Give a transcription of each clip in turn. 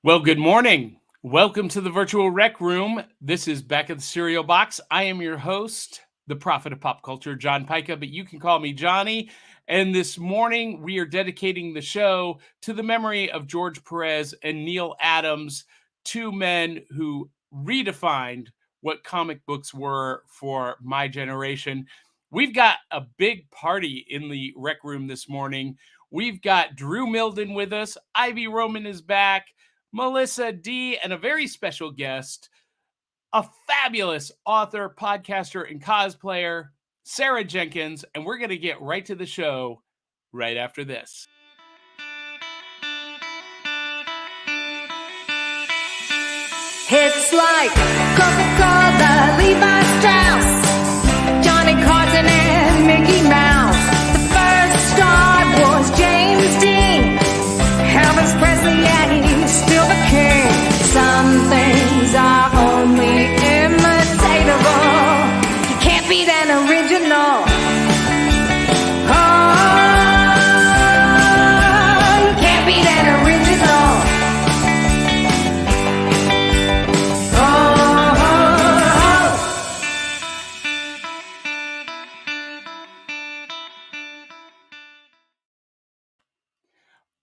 Well, good morning. Welcome to the virtual rec room. This is Back of the Cereal Box. I am your host, the prophet of pop culture, John Pica, but you can call me Johnny. And this morning, we are dedicating the show to the memory of George Perez and Neil Adams, two men who redefined what comic books were for my generation. We've got a big party in the rec room this morning. We've got Drew Milden with us. Ivy Roman is back. Melissa D, and a very special guest, a fabulous author, podcaster, and cosplayer, Sarah Jenkins. And we're going to get right to the show right after this. It's like Coca-Cola, Levi Strauss, Johnny Carson, and Mickey Mouse. The first star was James Dean, Elvis Presley, and he's still the king. Some things are only imitatable. You can't beat an original. Oh, you can't beat an original.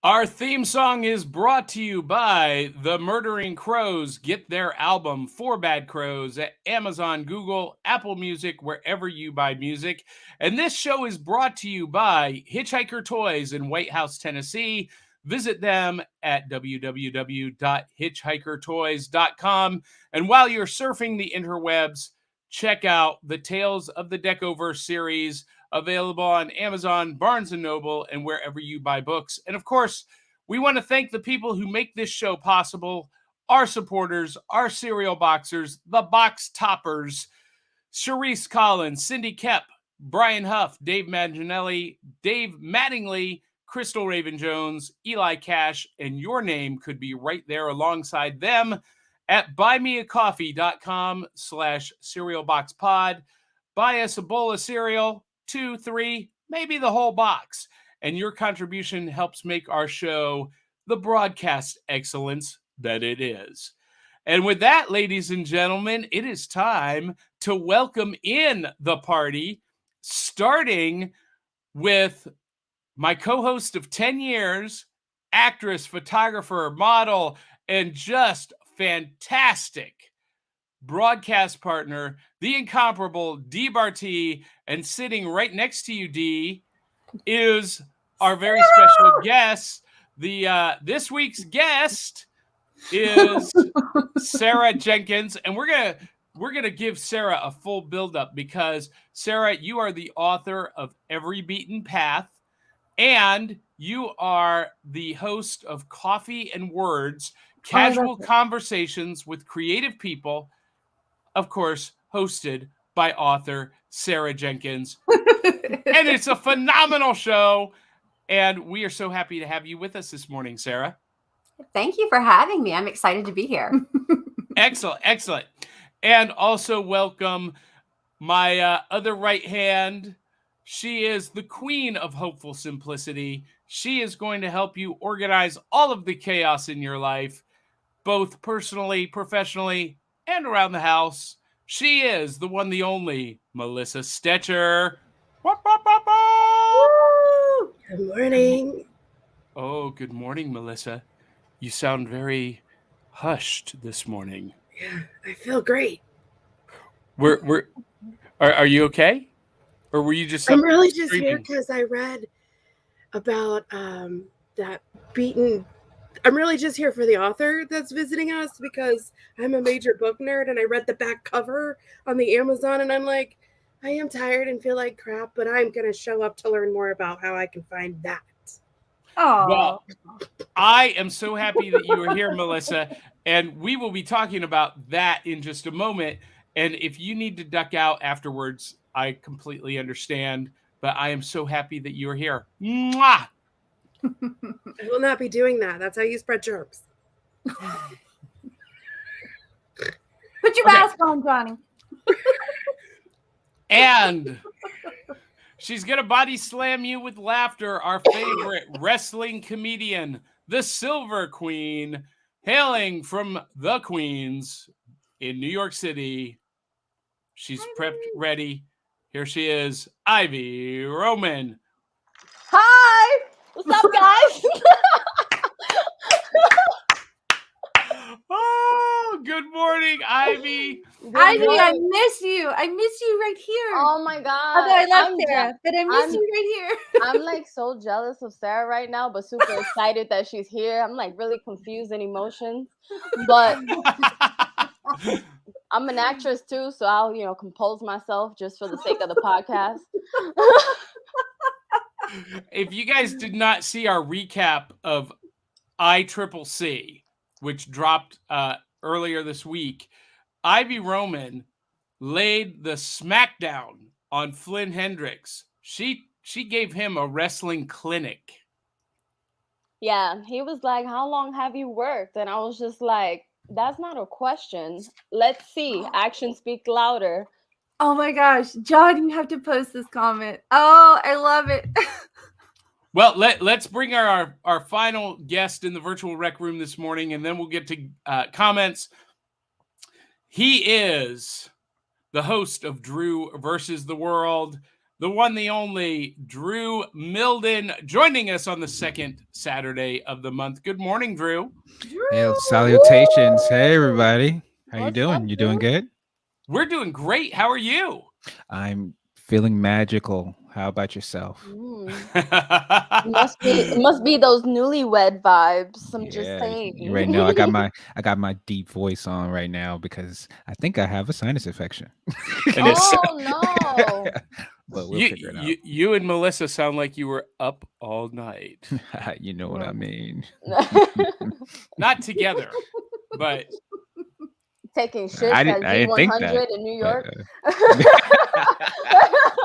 Our theme song is brought to you by the Murdering Crows. Get their album, Four Bad Crows, at Amazon, Google, Apple Music, wherever you buy music. And this show is brought to you by Hitchhiker Toys in White House, Tennessee. Visit them at www.hitchhikertoys.com. And while you're surfing the interwebs, check out the Tales of the Deckoverse series, available on Amazon, Barnes & Noble, and wherever you buy books. And of course, we want to thank the people who make this show possible, our supporters, our cereal boxers, the box toppers, Sharice Collins, Cindy Kep, Brian Huff, Dave Manginelli, Dave Mattingly, Crystal Raven-Jones, Eli Cash, and your name could be right there alongside them at buymeacoffee.com/cerealboxpod. Buy us a bowl of cereal, 2, 3, maybe the whole box. And your contribution helps make our show the broadcast excellence that it is. And with that, ladies and gentlemen, it is time to welcome in the party, starting with my co-host of 10 years, actress, photographer, model, and just fantastic broadcast partner, the incomparable Dee Barty, and sitting right next to you, Dee, is our very special guest. This week's guest is Sarah Jenkins, and we're gonna give Sarah a full build-up because Sarah, you are the author of Every Beaten Path, and you are the host of Coffee and Words, casual conversations with creative people, of course, hosted by author Sarah Jenkins. And it's a phenomenal show. And we are so happy to have you with us this morning, Sarah. Thank you for having me. I'm excited to be here. Excellent, excellent. And also welcome my other right hand. She is the queen of hopeful simplicity. She is going to help you organize all of the chaos in your life, both personally, professionally, and around the house. She is the one, the only Melissa Stetcher. Good morning. Oh, good morning, Melissa. You sound very hushed this morning. Yeah, I feel great. Are you okay? Or were you just? I'm really just here because I read about that beaten. I'm really just here for the author that's visiting us because I'm a major book nerd and I read the back cover on the Amazon and I'm like, I am tired and feel like crap, but I'm going to show up to learn more about how I can find that. Oh, well, I am so happy that you are here, Melissa, and we will be talking about that in just a moment. And if you need to duck out afterwards, I completely understand, but I am so happy that you are here. Mwah! I will not be doing that. That's how you spread germs. Put your mask on, Johnny. And she's going to body slam you with laughter, our favorite wrestling comedian, the Silver Queen, hailing from the Queens in New York City. She's prepped, ready. Here she is, Ivy Roman. Hi! What's up, guys? Oh, good morning, Ivy. Ivy, I miss you. I miss you right here. Oh my God. Although I love I'm Sarah, but I miss you right here. I'm like so jealous of Sarah right now, but super excited that she's here. I'm like really confused in emotions. But I'm an actress too, so I'll, compose myself just for the sake of the podcast. If you guys did not see our recap of ICCC, which dropped earlier this week, Ivy Roman laid the smackdown on Flynn Hendricks. She gave him a wrestling clinic. Yeah, he was like, "How long have you worked?" And I was just like, "That's not a question. Let's see. Actions speak louder." Oh my gosh, John, you have to post this comment. Oh, I love it. Well, let's bring our final guest in the virtual rec room this morning, and then we'll get to comments. He is the host of Drew versus the World, the one, the only Drew Milden, joining us on the second Saturday of the month. Good morning, Drew. Hey, salutations. Hey, everybody. How you What's doing? up, You doing Drew? good? We're doing great. How are you? I'm feeling magical. How about yourself? It must be those newlywed vibes. I'm just saying. Right now, I got my deep voice on right now because I think I have a sinus infection. Oh no. But we'll figure it out. You and Melissa sound like you were up all night. You know what I mean. Not together, but Taking shit I at didn't think Z100 that, in New York.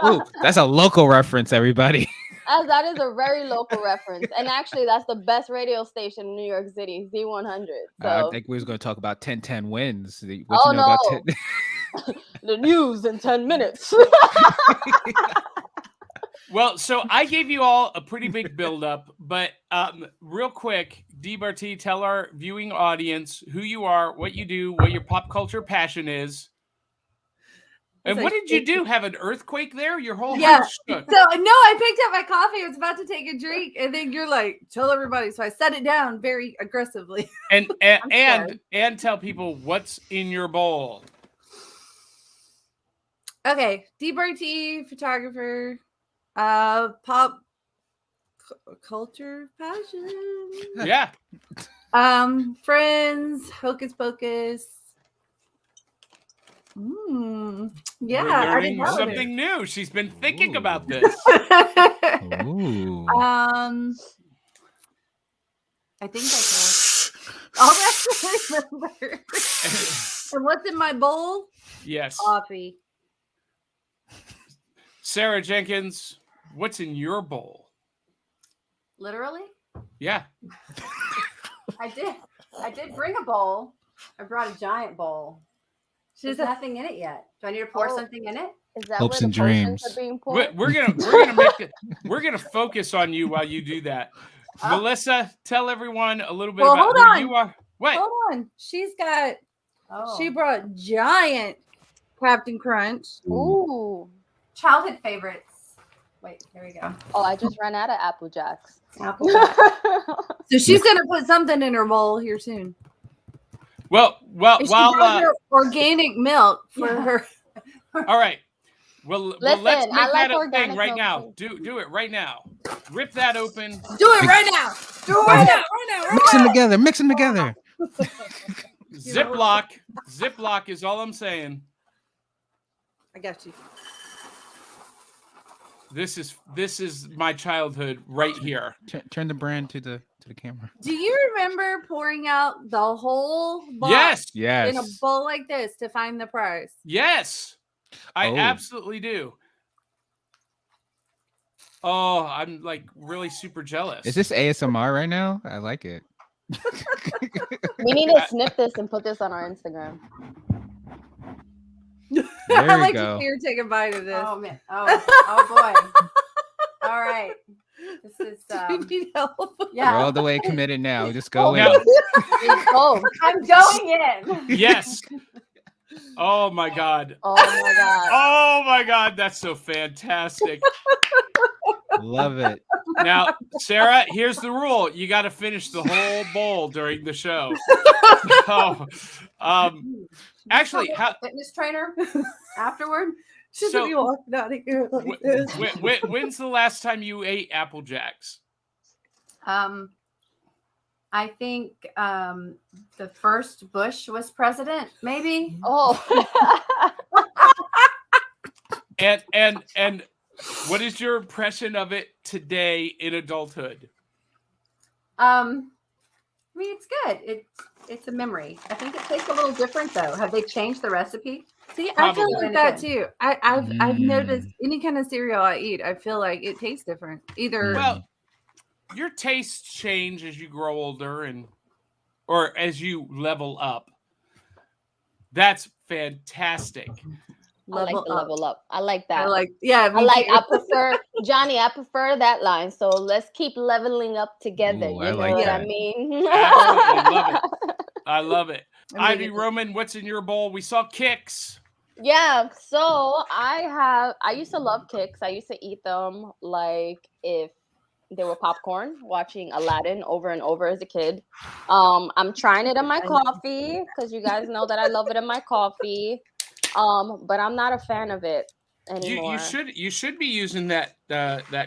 Ooh, that's a local reference, everybody. As that is a very local reference. And actually, that's the best radio station in New York City, Z100. So. I think we was going to talk about 10-10 wins. Oh, you know about 10? The news in 10 minutes. Well, so I gave you all a pretty big buildup, but real quick, DBRT, tell our viewing audience who you are, what you do, what your pop culture passion is. And what did you do? Have an earthquake there? Your whole house shook. So no, I picked up my coffee. I was about to take a drink, and then you're like, "Tell everybody." So I set it down very aggressively. And tell people what's in your bowl. Okay, DBRT, photographer, pop culture passion. Yeah. Friends, Hocus Pocus. Yeah, We're I learning didn't know something new. She's been thinking about this. Ooh. I think that's all I remember. And what's in my bowl? Yes. Coffee. Sarah Jenkins, what's in your bowl? Literally? Yeah. I did bring a bowl. I brought a giant bowl. There's nothing in it yet. Do I need to pour something in it? Is that Hopes where and the potions dreams. are being poured? We're gonna focus on you while you do that. Melissa, tell everyone a little bit Well, about hold who on. you are. What? Hold on. She brought giant Captain Crunch. Ooh. Childhood favorites. Wait, here we go. Oh, I just ran out of Apple Jacks. Apple Jack. So she's gonna put something in her bowl here soon. Well, And she brought her organic milk for her. all right. Well, Listen, let's I make like that a organic thing right milk now. Do it right now. Rip that open. Do it right now. Do it right now. Mix them together. Ziploc is all I'm saying. I got you. This is my childhood right here. Turn the brand to the camera. Do you remember pouring out the whole box Yes. in a bowl like this to find the prize? Yes. I Oh. absolutely do. Oh, I'm like really super jealous. Is this ASMR right now? I like it. We need to snip this and put this on our Instagram. There I we like go. to see her take a bite of this. Oh man! Oh boy! All right. This is Do you need help? We're yeah. all the way committed now. Just go in. Yeah. Oh, I'm going in. Yes. Oh my God. oh my God. Oh my God. That's so fantastic. Love it. Now, Sarah, here's the rule. You got to finish the whole bowl during the show. So, actually, how, Fitness trainer afterward. She's So- gonna be walking out of here like this. when's the last time you ate Apple Jacks? I think the first Bush was president, maybe. Oh. And what is your impression of it today in adulthood? I mean, it's good. It's a memory. I think it tastes a little different though. Have they changed the recipe? See, I feel Probably. like that too. I've noticed Mm. any kind of cereal I eat, I feel like it tastes different. Either Well, your tastes change as you grow older or as you level up. That's fantastic. I like the level up. I like that. I like, yeah. I me like. too. I prefer Johnny. I prefer that line. So let's keep leveling up together. Ooh, You I know like what that. I mean? Absolutely love it. I love it. I'm Ivy digging Roman, what's in your bowl? We saw Kicks. Yeah. So I used to love Kicks. I used to eat them like if they were popcorn. Watching Aladdin over and over as a kid. I'm trying it in my coffee because you guys know that I love it in my coffee. But I'm not a fan of it anymore. You should be using that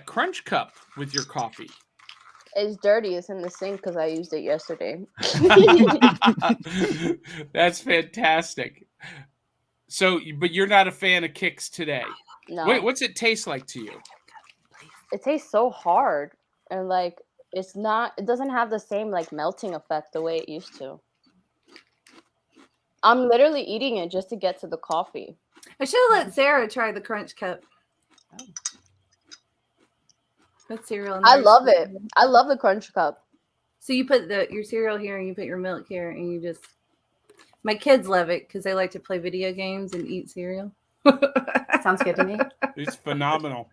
crunch cup with your coffee. It's dirty. It's in the sink because I used it yesterday. That's fantastic. So, but you're not a fan of Kicks today. No, Wait, what's it taste like to you? it tastes so hard and like it's not. It doesn't have the same like melting effect the way it used to. I'm literally eating it just to get to the coffee. I should have let Sarah try the Crunch Cup. Put cereal in I there. love it. I love the Crunch Cup. So you put your cereal here and you put your milk here and you just. My kids love it because they like to play video games and eat cereal. Sounds good to me. It's phenomenal.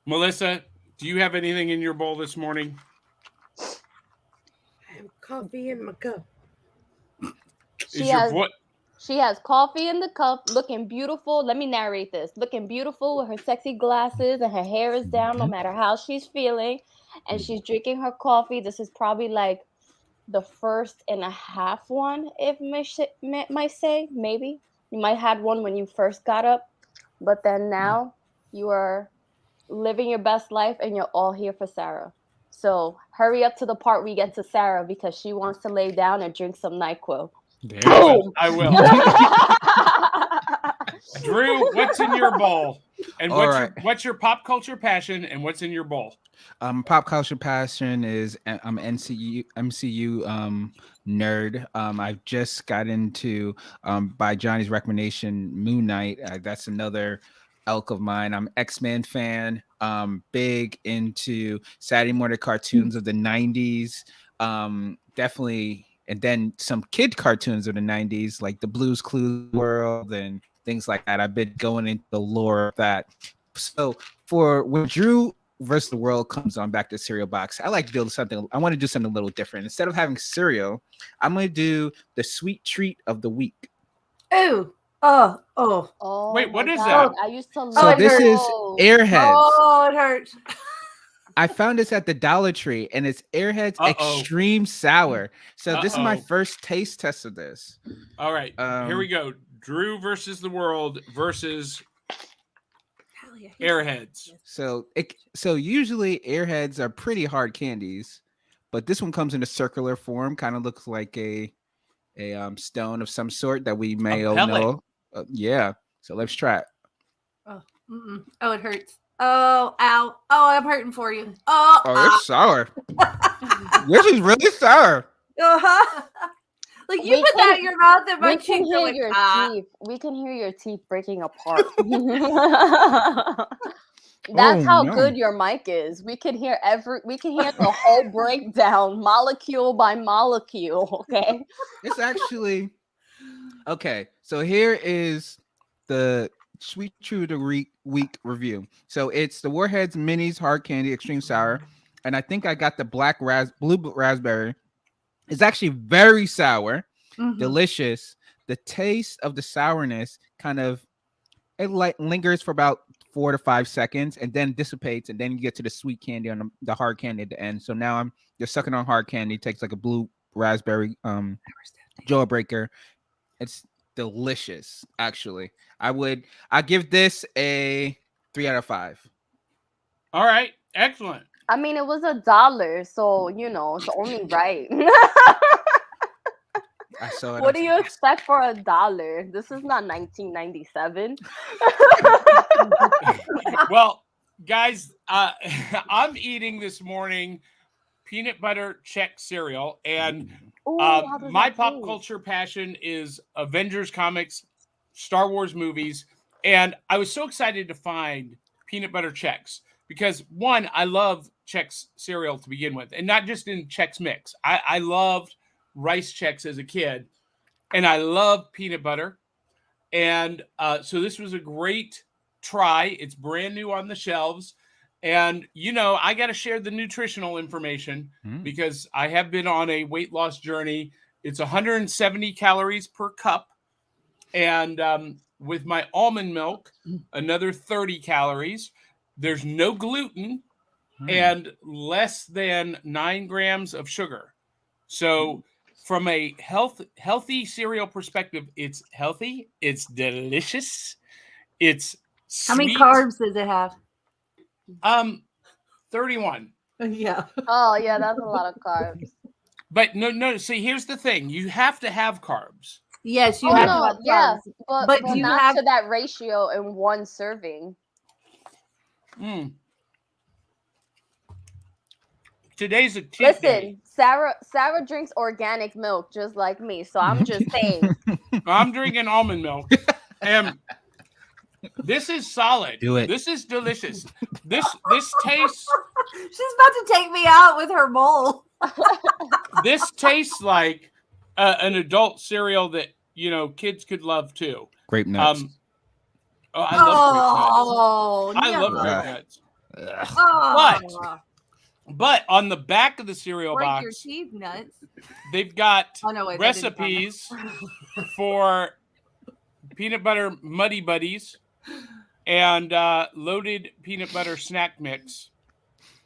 Melissa, do you have anything in your bowl this morning? I have coffee in my cup. She Is your has. vo- She has coffee in the cup, looking beautiful. Let me narrate this. Looking beautiful with her sexy glasses and her hair is down no matter how she's feeling. And she's drinking her coffee. This is probably like the first and a half one, if might say, maybe. You might have had one when you first got up. But then now you are living your best life and you're all here for Sarah. So hurry up to the part we get to Sarah because she wants to lay down and drink some NyQuil. Boom. I will. Drew, what's in your bowl? And All right. what's your pop culture passion and what's in your bowl? Pop culture passion is I'm MCU nerd. I've just got into by Johnny's recommendation Moon Knight. That's another elk of mine. I'm X-Men fan. Big into Saturday morning cartoons of the 90s. Definitely. And then some kid cartoons of the 90s, like the Blue's Clues world and things like that. I've been going into the lore of that. So for when Drew versus the World comes on back to cereal box, I like to build something. I want to do something a little different. Instead of having cereal, I'm going to do the sweet treat of the week. Ooh. Oh. Oh, Wait, what my is God. that? I used to love So this is those. Airheads. Oh, it hurts. I found this at the Dollar Tree, and it's Airheads Uh-oh. Extreme Sour. So this is my Uh-oh. first taste test of this. All right, here we go. Drew versus the world versus Hell yeah. Airheads. So usually Airheads are pretty hard candies, but this one comes in a circular form, kind of looks like a stone of some sort that we may all pellet. know. Yeah. So let's try it. Oh, it hurts. Oh, ow. Oh, I'm hurting for you. Oh, It's sour. This is really sour. uh-huh. Like you We put that in your mouth and my We can cheeks are hear like, your ah. teeth. We can hear your teeth breaking apart. That's Oh, how no. good your mic is. We can hear the whole breakdown, molecule by molecule. Okay. It's actually okay. So here is the sweet treat of the week. week review. So it's the Warheads Minis Hard Candy Extreme Sour, and I think I got the blue raspberry. It's actually very sour, delicious. The taste of the sourness it lingers for about 4 to 5 seconds and then dissipates, and then you get to the sweet candy on the hard candy at the end. So now I'm just sucking on hard candy. It takes like a blue raspberry jawbreaker. It's delicious, actually. I give this a 3 out of 5. All right, excellent. I mean, it was $1, so it's only right. What do you expect for $1? This is not 1997. Well, guys, I'm eating this morning peanut butter Chex cereal, and my pop culture passion is Avengers comics, Star Wars movies, and I was so excited to find peanut butter Chex because, one, I love Chex cereal to begin with, and not just in Chex Mix. I loved Rice Chex as a kid, and I love peanut butter, and so this was a great try. It's brand new on the shelves, and I got to share the nutritional information because I have been on a weight loss journey. It's 170 calories per cup, and with my almond milk, another 30 calories. There's no gluten and less than 9 grams of sugar. So from a healthy cereal perspective, it's healthy, it's delicious, it's sweet. How many carbs does it have? 31. Yeah. Oh yeah, that's a lot of carbs. But no. See, here's the thing: you have to have carbs. Yes, you have to have yeah, carbs. but you not have to that ratio in one serving. Today's a cheat Listen, day. Sarah drinks organic milk just like me, so I'm just saying. I'm drinking almond milk, and this is solid. Do it. This is delicious. This tastes. She's about to take me out with her bowl. This tastes like an adult cereal that kids could love too. Grape nuts. I love grape nuts. I love grape nuts. But on the back of the cereal box, your teeth nuts. They've got wait, recipes for peanut butter Muddy Buddies and loaded peanut butter snack mix.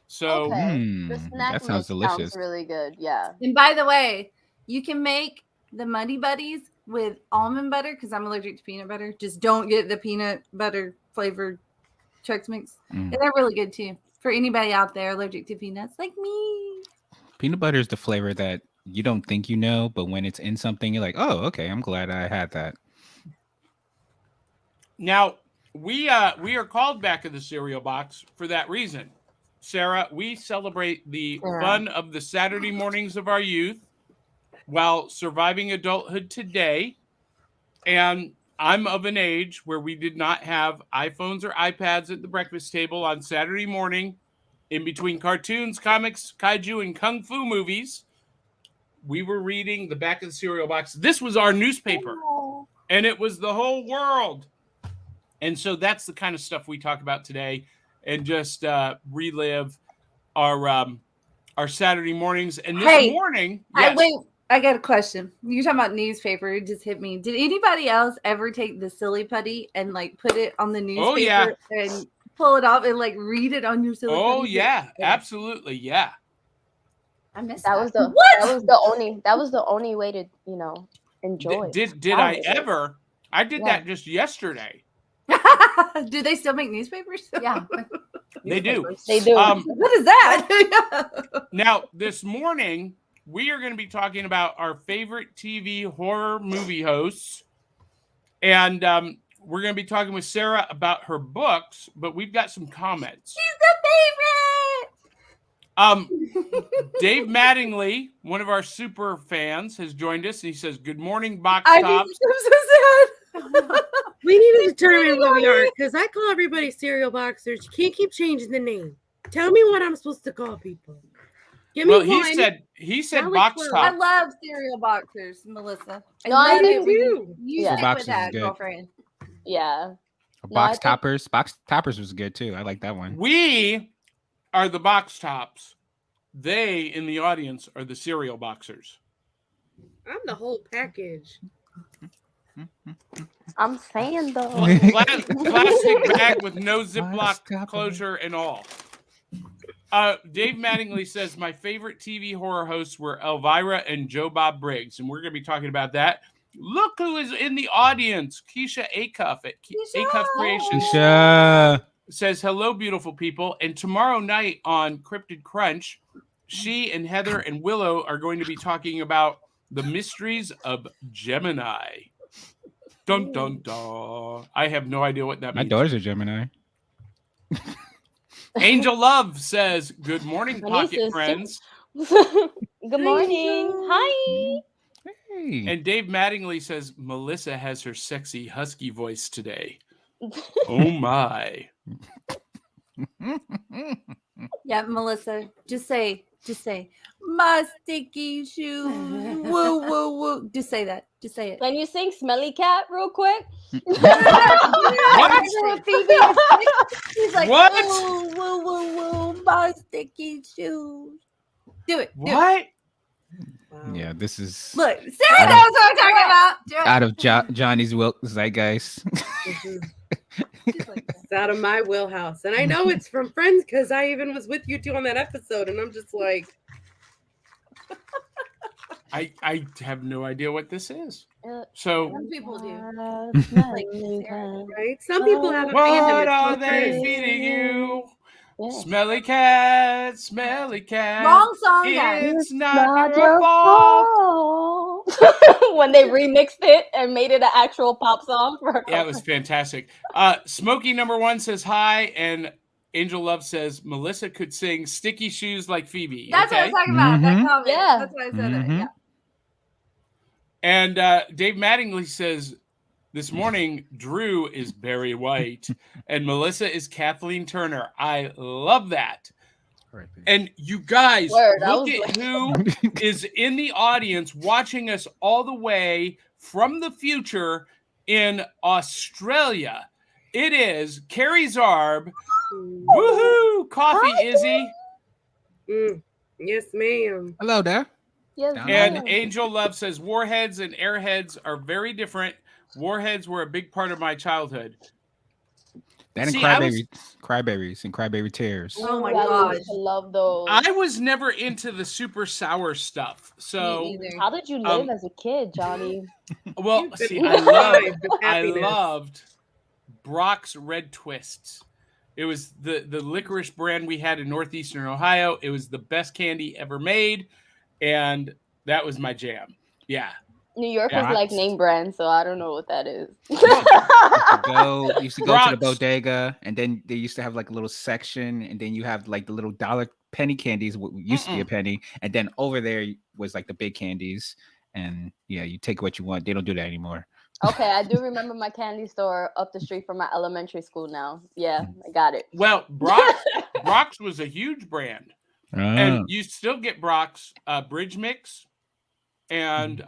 So the snack that sounds delicious. Sounds really good. Yeah. And by the way, you can make the Muddy Buddies with almond butter because I'm allergic to peanut butter. Just don't get the peanut butter flavored Chex Mix. And they're really good too. For anybody out there allergic to peanuts like me. Peanut butter is the flavor that you don't think you know, but when it's in something, you're like, oh, okay, I'm glad I had that. Now, we are called Back of the Cereal Box for that reason. Sarah, we celebrate the fun of the Saturday mornings of our youth while surviving adulthood today. And I'm of an age where we did not have iPhones or iPads at the breakfast table on Saturday morning in between cartoons, comics, kaiju, and kung fu movies. We were reading the Back of the Cereal Box. This was our newspaper, and it was the whole world. And so that's the kind of stuff we talk about today and just relive our Saturday mornings. And this morning... Yes. I got a question. You're talking about newspaper. It just hit me. Did anybody else ever take the silly putty and put it on the newspaper and pull it off and read it on your silly putty? Oh yeah, absolutely, yeah. I missed that. Was That was the only way to enjoy. Did I ever? I did that just yesterday. Do they still make newspapers? Yeah, they do. They do. What is that? Now this morning, we are going to be talking about our favorite TV horror movie hosts. And we're going to be talking with Sarah about her books, but we've got some comments. She's the favorite! Dave Mattingly, one of our super fans, has joined us. And he says, good morning, Box I'm Tops. so sad. We need to determine what we are because I call everybody cereal boxers. You can't keep changing the name. Tell me what I'm supposed to call people. Give me one. He said Now box it's top. I love cereal boxers, Melissa. No, I do too. You stick Boxes with that, is good. girlfriend. Yeah. Box toppers. Box toppers was good too. I like that one. We are the box tops. They in the audience are the cereal boxers. I'm the whole package. I'm saying though. Plastic bag with no Ziploc closure and all. Dave Mattingly says my favorite TV horror hosts were Elvira and Joe Bob Briggs, and we're going to be talking about that. Look who is in the audience. Keisha Acuff at Acuff Creations. Keisha says, hello, beautiful people. And tomorrow night on Cryptid Crunch, she and Heather and Willow are going to be talking about the mysteries of Gemini. Dun, dun, dun. I have no idea what that means. My daughter's a Gemini. Angel Love says, good morning, Pocket Friends. Good morning. Hi. Hey. And Dave Mattingly says, Melissa has her sexy husky voice today. Oh, my. Yeah, Melissa, just say, my sticky shoes. Woo, woo, woo. Just say that. Just say it. Can you sing Smelly Cat real quick? What? He's like, What? Woo, woo, woo, woo, my sticky shoes. Do it. Do What? Yeah, this is Look, Sarah knows what I'm talking about. Do it. out of Johnny's zeitgeist. It's out of my wheelhouse. And I know it's from Friends because I even was with you two on that episode. And I'm just like, I have no idea what this is. So, Some people do. right? Some people have a what fandom. It's are called they Friends. feeding you? Yeah. Smelly cat, smelly cat. Wrong song, guys. It's not your fault. When they remixed it and made it an actual pop song for her. Yeah, it was fantastic. Smokey number 1 says hi, and Angel Love says Melissa could sing "Sticky Shoes" like Phoebe. That's what I okay? was talking about. That Mhm. comment. Yeah. That's why I said it. Mhm. Yeah. And Dave Mattingly says this morning Drew is Barry White and Melissa is Kathleen Turner. I love that. And you guys, Word, I look was at who is in the audience watching us all the way from the future in Australia. It is Carrie Zarb. Woohoo! Coffee, Hi, Izzy. Yes, ma'am. Hello there. Yes, And ma'am. Angel Love says Warheads and Airheads are very different. Warheads were a big part of my childhood. That and See, I was- cryberries and cryberry tears. Oh my Ooh, I gosh. used to love those. I was never into the super sour stuff. So, Me either. How did you live as a kid, Johnny? well, You've see, been I alive with I happiness. loved Brock's Red Twists. It was the licorice brand we had in Northeastern Ohio. It was the best candy ever made, and that was my jam. Yeah. New York Yeah. was like name brand, so I don't know what that is. You used to go to the Rocks. bodega, and then they used to have like a little section, and then you have like the little dollar penny candies, what used to be a penny, and then over there was like the big candies, and yeah, you take what you want. They don't do that anymore. Okay, I do remember my candy store up the street from my elementary school now. Yeah, I got it. Well, Brock's was a huge brand. And you still get Brock's Bridge Mix. And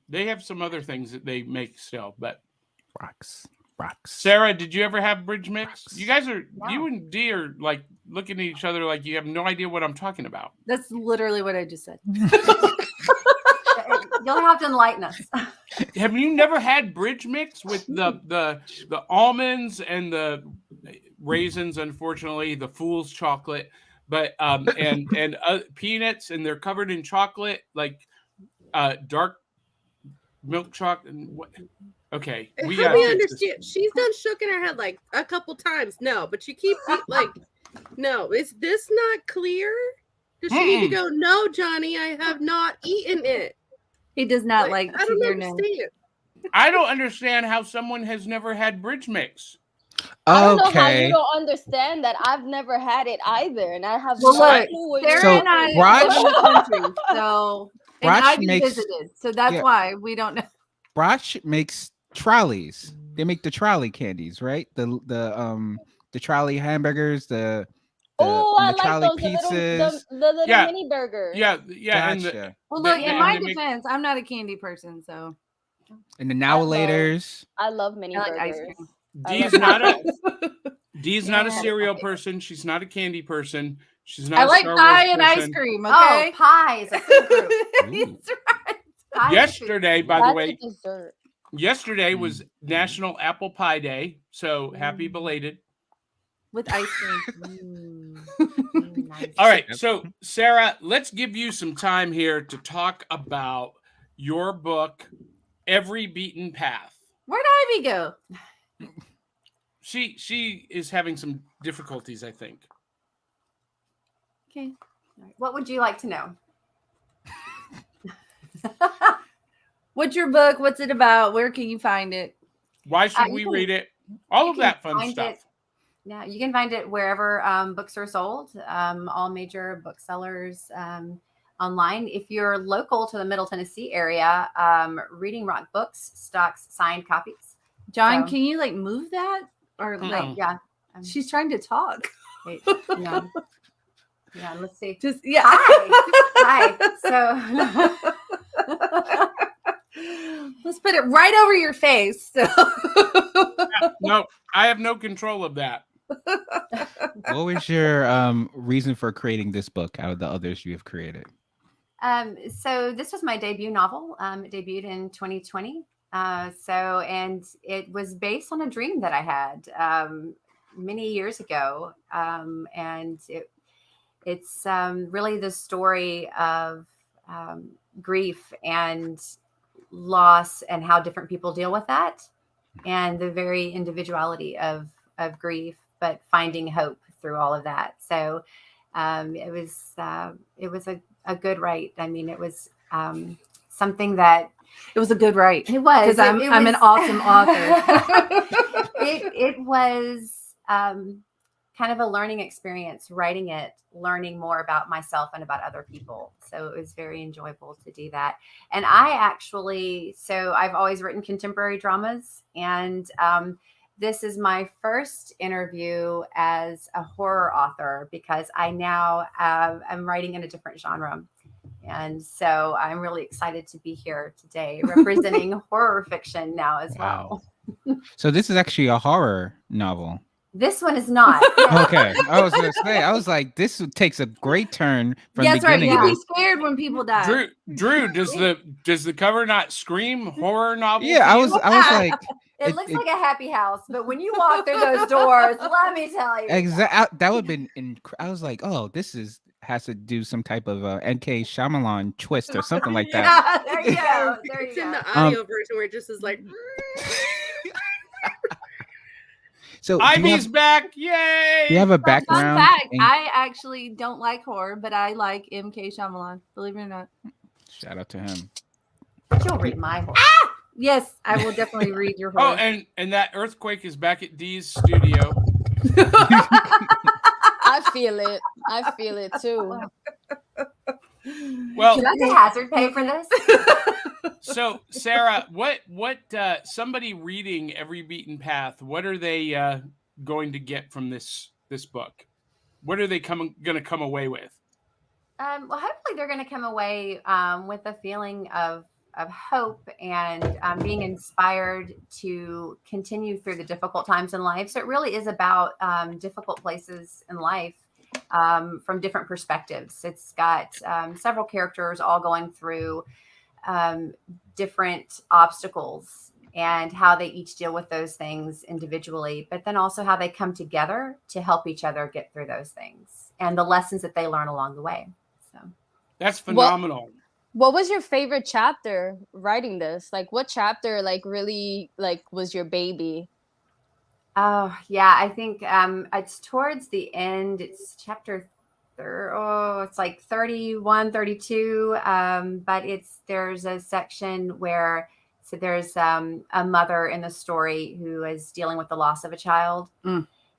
they have some other things that they make still. But Rocks. Sarah, did you ever have Bridge Mix? Rocks. You guys are, No. you and Dee are like looking at each other like you have no idea what I'm talking about. That's literally what I just said. You'll have to enlighten us. Have you never had Bridge Mix with the almonds and the raisins? Unfortunately, the fool's chocolate, but and peanuts, and they're covered in chocolate, like dark milk chocolate. Okay, we Help got me understand. She's done shook in her head like a couple times. No, but you keep like, no, is this not clear? Does she need to go? No, Johnny, I have not eaten it. He does not like I to don't hear no. understand. I don't understand how someone has never had Bridge Mix. I don't know how Okay. you don't understand that. I've never had it either, and I have Well, no look, clue what Sarah So, and I Raj- live in the country, so and Raj I've been makes- visited, so that's yeah. why we don't know. Broch makes trolleys. They make the trolley candies, right? The trolley hamburgers, the Oh, I the like trolley those pizzas. the little Yeah. mini burgers. Yeah, and Gotcha. Well, They- look, yeah, in my they make- defense, I'm not a candy person, so And the nowalators. I love mini I like ice burgers. cream. Dee's not a cereal person. She's not a candy person. She's not I a like Star pie Wars and ice person. cream. Oh, Okay. pie is a food group. That's right. Pie is a food Yesterday, by the That's way, a dessert. yesterday was National Apple Pie Day. So happy belated. With ice cream. Nice. All right. So, Sarah, let's give you some time here to talk about your book, Every Beaten Path. Where'd Ivy go? She is having some difficulties, I think. Okay. What would you like to know? What's your book? What's it about? Where can you find it? Why should You we can- read it? All you of can that fun find stuff. it- Yeah, you can find it wherever books are sold, all major booksellers online. If you're local to the Middle Tennessee area, Reading Rock Books stocks signed copies. John, So- can you like move that? Or like Yeah. she's trying to talk. Wait, no. Yeah, let's see. Just yeah. Hi. So Let's put it right over your face. So. No, I have no control of that. What was your reason for creating this book out of the others you have created? So this was my debut novel. It debuted in 2020. And it was based on a dream that I had many years ago. And it's really the story of grief and loss and how different people deal with that, and the very individuality of grief, but finding hope through all of that. So it was a good write. I mean, it was something that It was a good write. it was Because I'm an awesome author. it was kind of a learning experience writing it, learning more about myself and about other people. So it was very enjoyable to do that. And I've always written contemporary dramas, and this is my first interview as a horror author, because I now am writing in a different genre. And so I'm really excited to be here today representing horror fiction now as well. So this is actually a horror novel. This one is not. Okay, I was gonna say, I was like, this takes a great turn from Yeah, the that's right. beginning. You'd be scared when people die. Drew, does the cover not scream horror novel? Yeah, to I you? was like, It looks like a happy house, but when you walk through those doors, let me tell you. exactly. That would have been. I was like, oh, this has to do some type of N.K. Shyamalan twist or something like that. There you go. There you It's in go. the audio version where it just is like. So do Ivy's back! Yay! you have a Fun background? fact, in- I actually don't like horror, but I like M.K. Shyamalan, believe it or not. Shout out to him. You'll read my horror. Yes, I will definitely read your Oh, horror. and that earthquake is back at Dee's studio. I feel it. I feel it too. Well, Does the hazard pay for this? so Sarah, what somebody reading Every Beaten Path, what are they going to get from this book? What are they going to come away with? Well, hopefully they're going to come away with a feeling of hope and being inspired to continue through the difficult times in life. So it really is about difficult places in life from different perspectives. It's got several characters all going through different obstacles and how they each deal with those things individually, but then also how they come together to help each other get through those things and the lessons that they learn along the way. So That's phenomenal. What was your favorite chapter writing this? Like, what chapter really was your baby? Oh, yeah, I think it's towards the end. It's chapter it's like 31, 32. But there's a section where there's a mother in the story who is dealing with the loss of a child.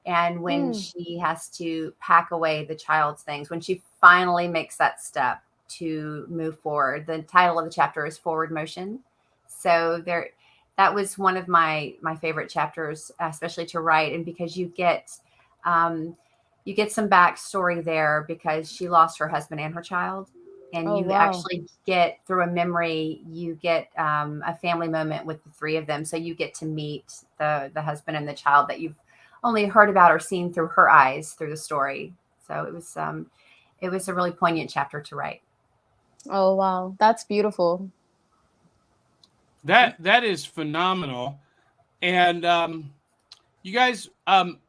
And when she has to pack away the child's things, when she finally makes that step to move forward, the title of the chapter is Forward Motion. So that was one of my favorite chapters, especially to write. And because you get some backstory there, because she lost her husband and her child. And Oh, you wow. actually get, through a memory, you get a family moment with the three of them. So you get to meet the husband and the child that you've only heard about or seen through her eyes through the story. So it was a really poignant chapter to write. Oh, wow. That's beautiful. That is phenomenal. And you guys, I'm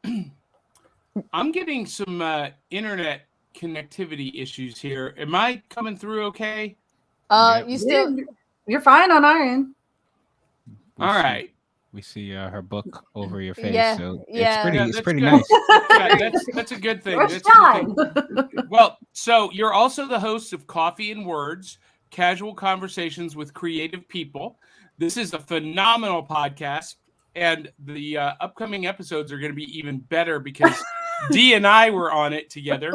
getting some internet connectivity issues here. Am I coming through okay? Yep. You still, You're fine on our end. We All see- right. We see her book over your face, Yeah, so yeah. Yeah, it's that's pretty good. nice. Yeah, that's a good thing. Where's That's a good John? thing. Well, so you're also the host of Coffee and Words, casual conversations with creative people. This is a phenomenal podcast, and the upcoming episodes are going to be even better because Dee and I were on it together.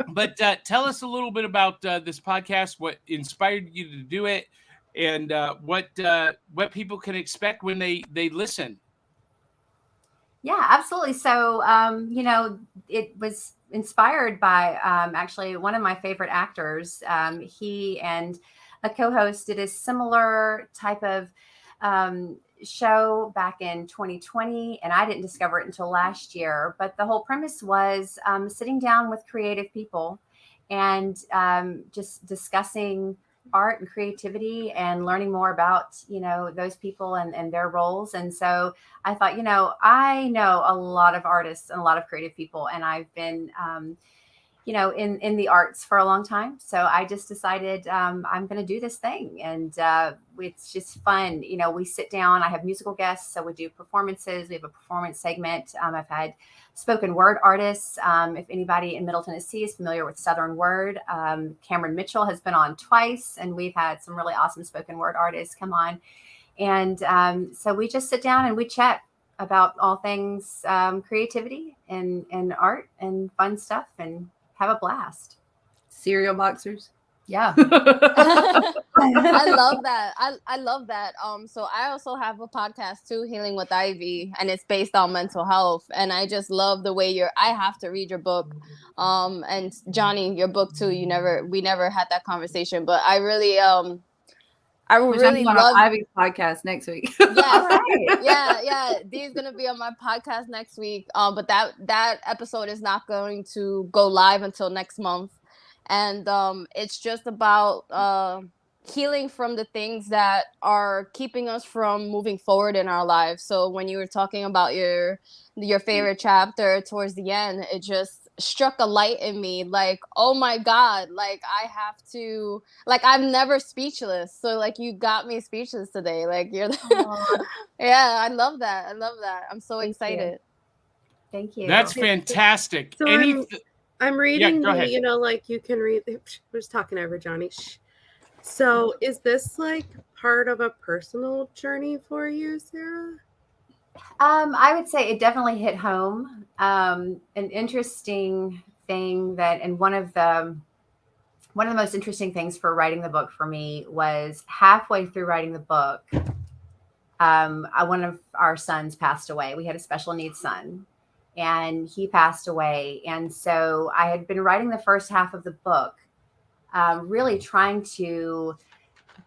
But tell us a little bit about this podcast, what inspired you to do it, and what people can expect when they listen. Yeah, absolutely. So, it was inspired by actually one of my favorite actors. He and a co-host did a similar type of show back in 2020, and I didn't discover it until last year. But the whole premise was sitting down with creative people and just discussing art and creativity and learning more about those people and their roles. And so I thought, I know a lot of artists and a lot of creative people, and I've been in the arts for a long time. So I just decided I'm going to do this thing, and it's just fun. We sit down, I have musical guests, so we do performances. We have a performance segment. I've had spoken word artists. If anybody in Middle Tennessee is familiar with Southern Word, Cameron Mitchell has been on twice, and we've had some really awesome spoken word artists come on. And so we just sit down and we chat about all things creativity and art and fun stuff, and have a blast. Cereal boxers. Yeah. I love that. I love that. So I also have a podcast too, Healing with Ivy, and it's based on mental health. And I just love the way I have to read your book. And Johnny, your book too. We never had that conversation, but I really We're talking about love Ivy's podcast next week. yeah. Dee's gonna be on my podcast next week. But that episode is not going to go live until next month. And it's just about healing from the things that are keeping us from moving forward in our lives. So when you were talking about your favorite chapter towards the end, it just struck a light in me, like, oh my God, like I have to, like, I'm never speechless. So like you got me speechless today. Like you're yeah, I love that. I'm so excited. Thank you. That's fantastic. So I'm reading go ahead. like you can read. We're just talking over Johnny. Shh. So is this like part of a personal journey for you, Sarah? I would say it definitely hit home. An interesting thing and one of the most interesting things for writing the book for me was halfway through writing the book, one of our sons passed away. We had a special needs son, and he passed away. And so I had been writing the first half of the book, really trying to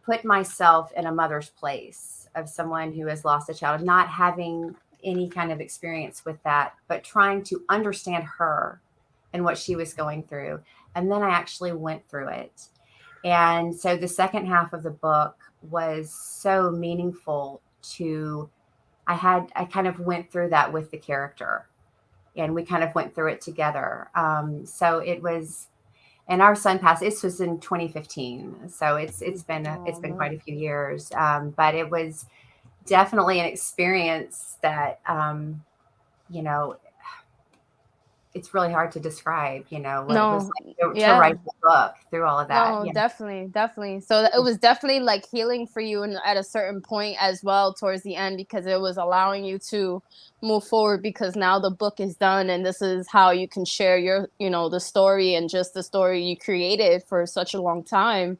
put myself in a mother's place of someone who has lost a child, not having any kind of experience with that, but trying to understand her and what she was going through. And then I actually went through it. And so the second half of the book was so meaningful I kind of went through that with the character, and we kind of went through it together. So it was, and our son passed. This was in 2015, so it's been quite a few years. But it was definitely an experience that it's really hard to describe. What it was like to write the book through all of that. No, definitely. So it was definitely like healing for you, and at a certain point as well towards the end, because it was allowing you to move forward, because now the book is done, and this is how you can share your, the story, and just the story you created for such a long time.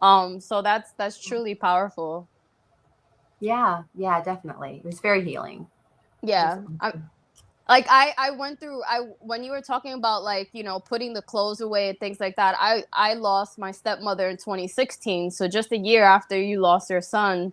So that's truly powerful. Yeah, definitely. It was very healing. Yeah. Like I went through, when you were talking about like, you know, putting the clothes away and things like that, I lost my stepmother in 2016. So just a year after you lost your son.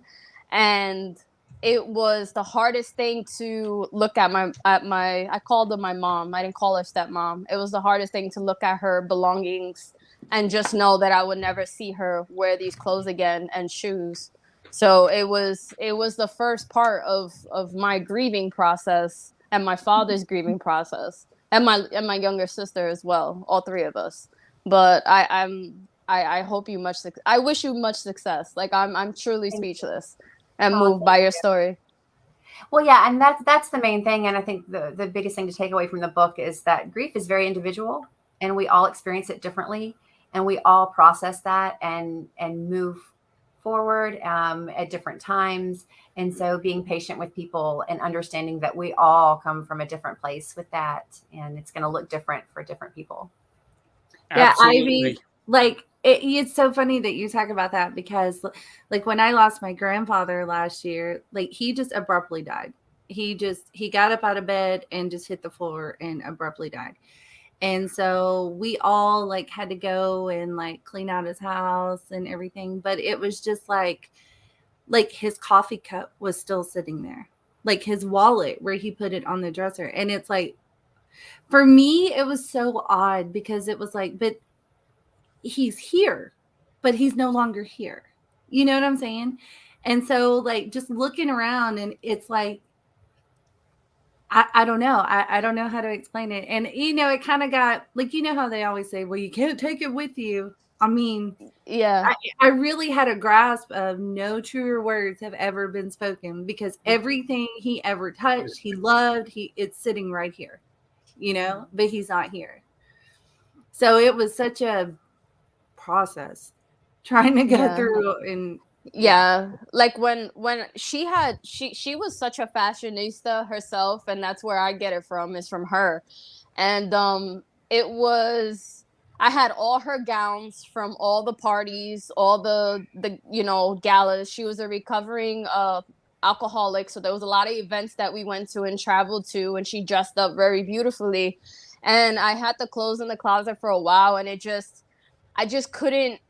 And it was the hardest thing to look at I called her my mom. I didn't call her stepmom. It was the hardest thing to look at her belongings and just know that I would never see her wear these clothes again and shoes. So it was the first part of my grieving process and my father's grieving process and my younger sister as well, all three of us. But I hope you I wish you much success. Like I'm truly speechless and moved by your story. Well, yeah, and that's the main thing. And I think the biggest thing to take away from the book is that grief is very individual and we all experience it differently and we all process that and move forward at different times. And so being patient with people and understanding that we all come from a different place with that and it's going to look different for different people. Absolutely. Yeah, Ivy, like it's so funny that you talk about that because like when I lost my grandfather last year, like he just abruptly died. He got up out of bed and just hit the floor and abruptly died. And so we all like had to go and like clean out his house and everything. But it was just like his coffee cup was still sitting there, like his wallet where he put it on the dresser. And it's like, for me, it was so odd because it was like, but he's here, but he's no longer here. You know what I'm saying? And so like just looking around and it's like, I don't know. I don't know how to explain it. And, you know, it kind of got like, you know how they always say, well, you can't take it with you. I mean, yeah, I really had a grasp of no truer words have ever been spoken because everything he ever touched, he loved, it's sitting right here, you know, but he's not here. So it was such a process trying to go through and yeah, like when she was such a fashionista herself, and that's where I get it from, is from her. And I had all her gowns from all the parties, all the you know, galas. She was a recovering alcoholic, so there was a lot of events that we went to and traveled to, and she dressed up very beautifully. And I had the clothes in the closet for a while, and I just couldn't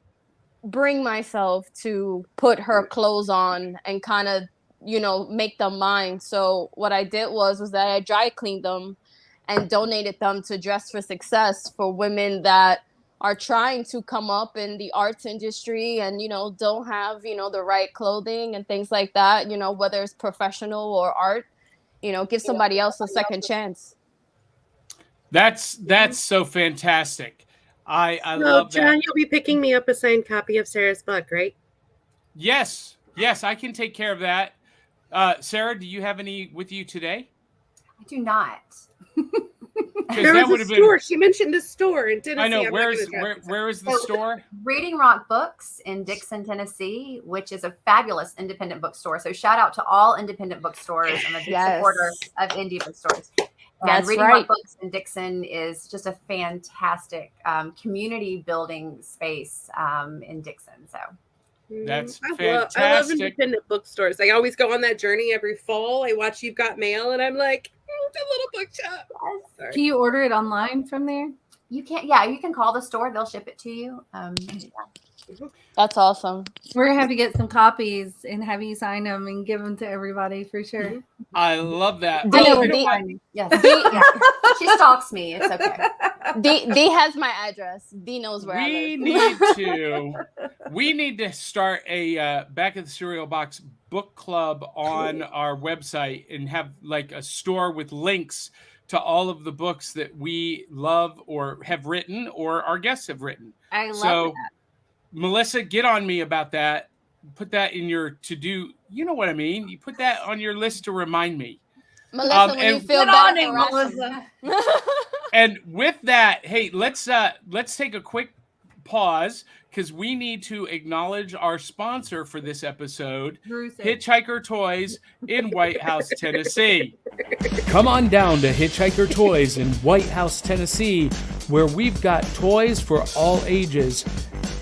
bring myself to put her clothes on and kind of, you know, make them mine. So what I did was that I dry cleaned them and donated them to Dress for Success for women that are trying to come up in the arts industry and, you know, don't have, you know, the right clothing and things like that, you know, whether it's professional or art, you know, give somebody else a second chance. That's so fantastic. I love John, that. you'll be picking me up a signed copy of Sarah's book, right? Yes, I can take care of that. Sarah, do you have any with you today? I do not. There was a store. She mentioned a store in Tennessee. I know. Where is the store? Reading Rock Books in Dixon, Tennessee, which is a fabulous independent bookstore. So shout out to all independent bookstores. I'm a big supporter of indie bookstores. And Reading Rock Books in Dixon is just a fantastic community building space in Dixon. So that's fantastic. I love independent bookstores. I always go on that journey every fall. I watch You've Got Mail, and I'm like, the little bookshop. Yes. Can you order it online from there? You can, yeah. You can call the store; they'll ship it to you. That's awesome. We're gonna have to get some copies and have you sign them and give them to everybody for sure. I love that. I know where to find me. Yes. She stalks me. It's okay. D has my address. D knows where I live. We need to start a Back of the Cereal Box book club on our website and have like a store with links to all of the books that we love or have written or our guests have written. I love that. Melissa, get on me about that. Put that in your to-do. You know what I mean? You put that on your list to remind me. Melissa, when you feel better, Melissa. And with that, hey, let's take a quick pause because we need to acknowledge our sponsor for this episode, Hitchhiker Toys in White House, Tennessee. Come on down to Hitchhiker Toys in White House, Tennessee, where we've got toys for all ages.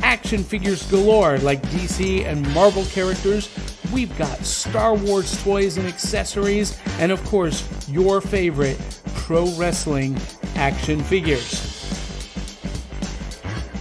Action figures galore like DC and Marvel characters. We've got Star Wars toys and accessories. And of course, your favorite, pro wrestling action figures.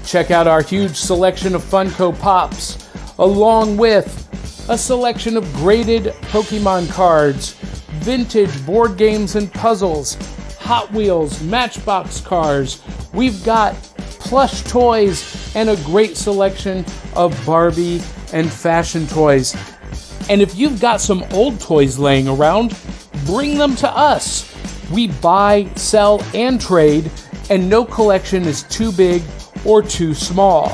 Check out our huge selection of Funko Pops, along with a selection of graded Pokemon cards, vintage board games and puzzles, Hot Wheels, Matchbox cars. We've got plush toys and a great selection of Barbie and fashion toys. And if you've got some old toys laying around, bring them to us. We buy, sell, and trade, and no collection is too big or too small.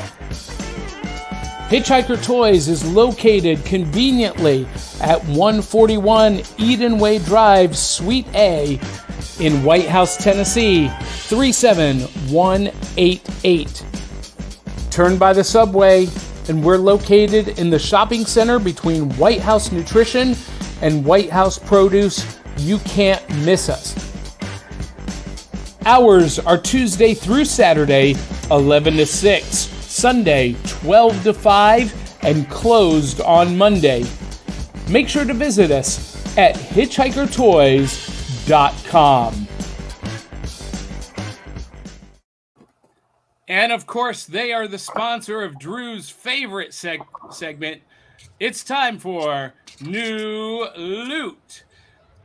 Hitchhiker Toys is located conveniently at 141 Edenway Drive, Suite A in White House, Tennessee, 37188. Turn by the subway, and we're located in the shopping center between White House Nutrition and White House Produce. You can't miss us. Hours are Tuesday through Saturday, 11 to 6, Sunday, 12 to 5, and closed on Monday. Make sure to visit us at hitchhikertoys.com. And of course, they are the sponsor of Drew's favorite segment. It's time for New Loot.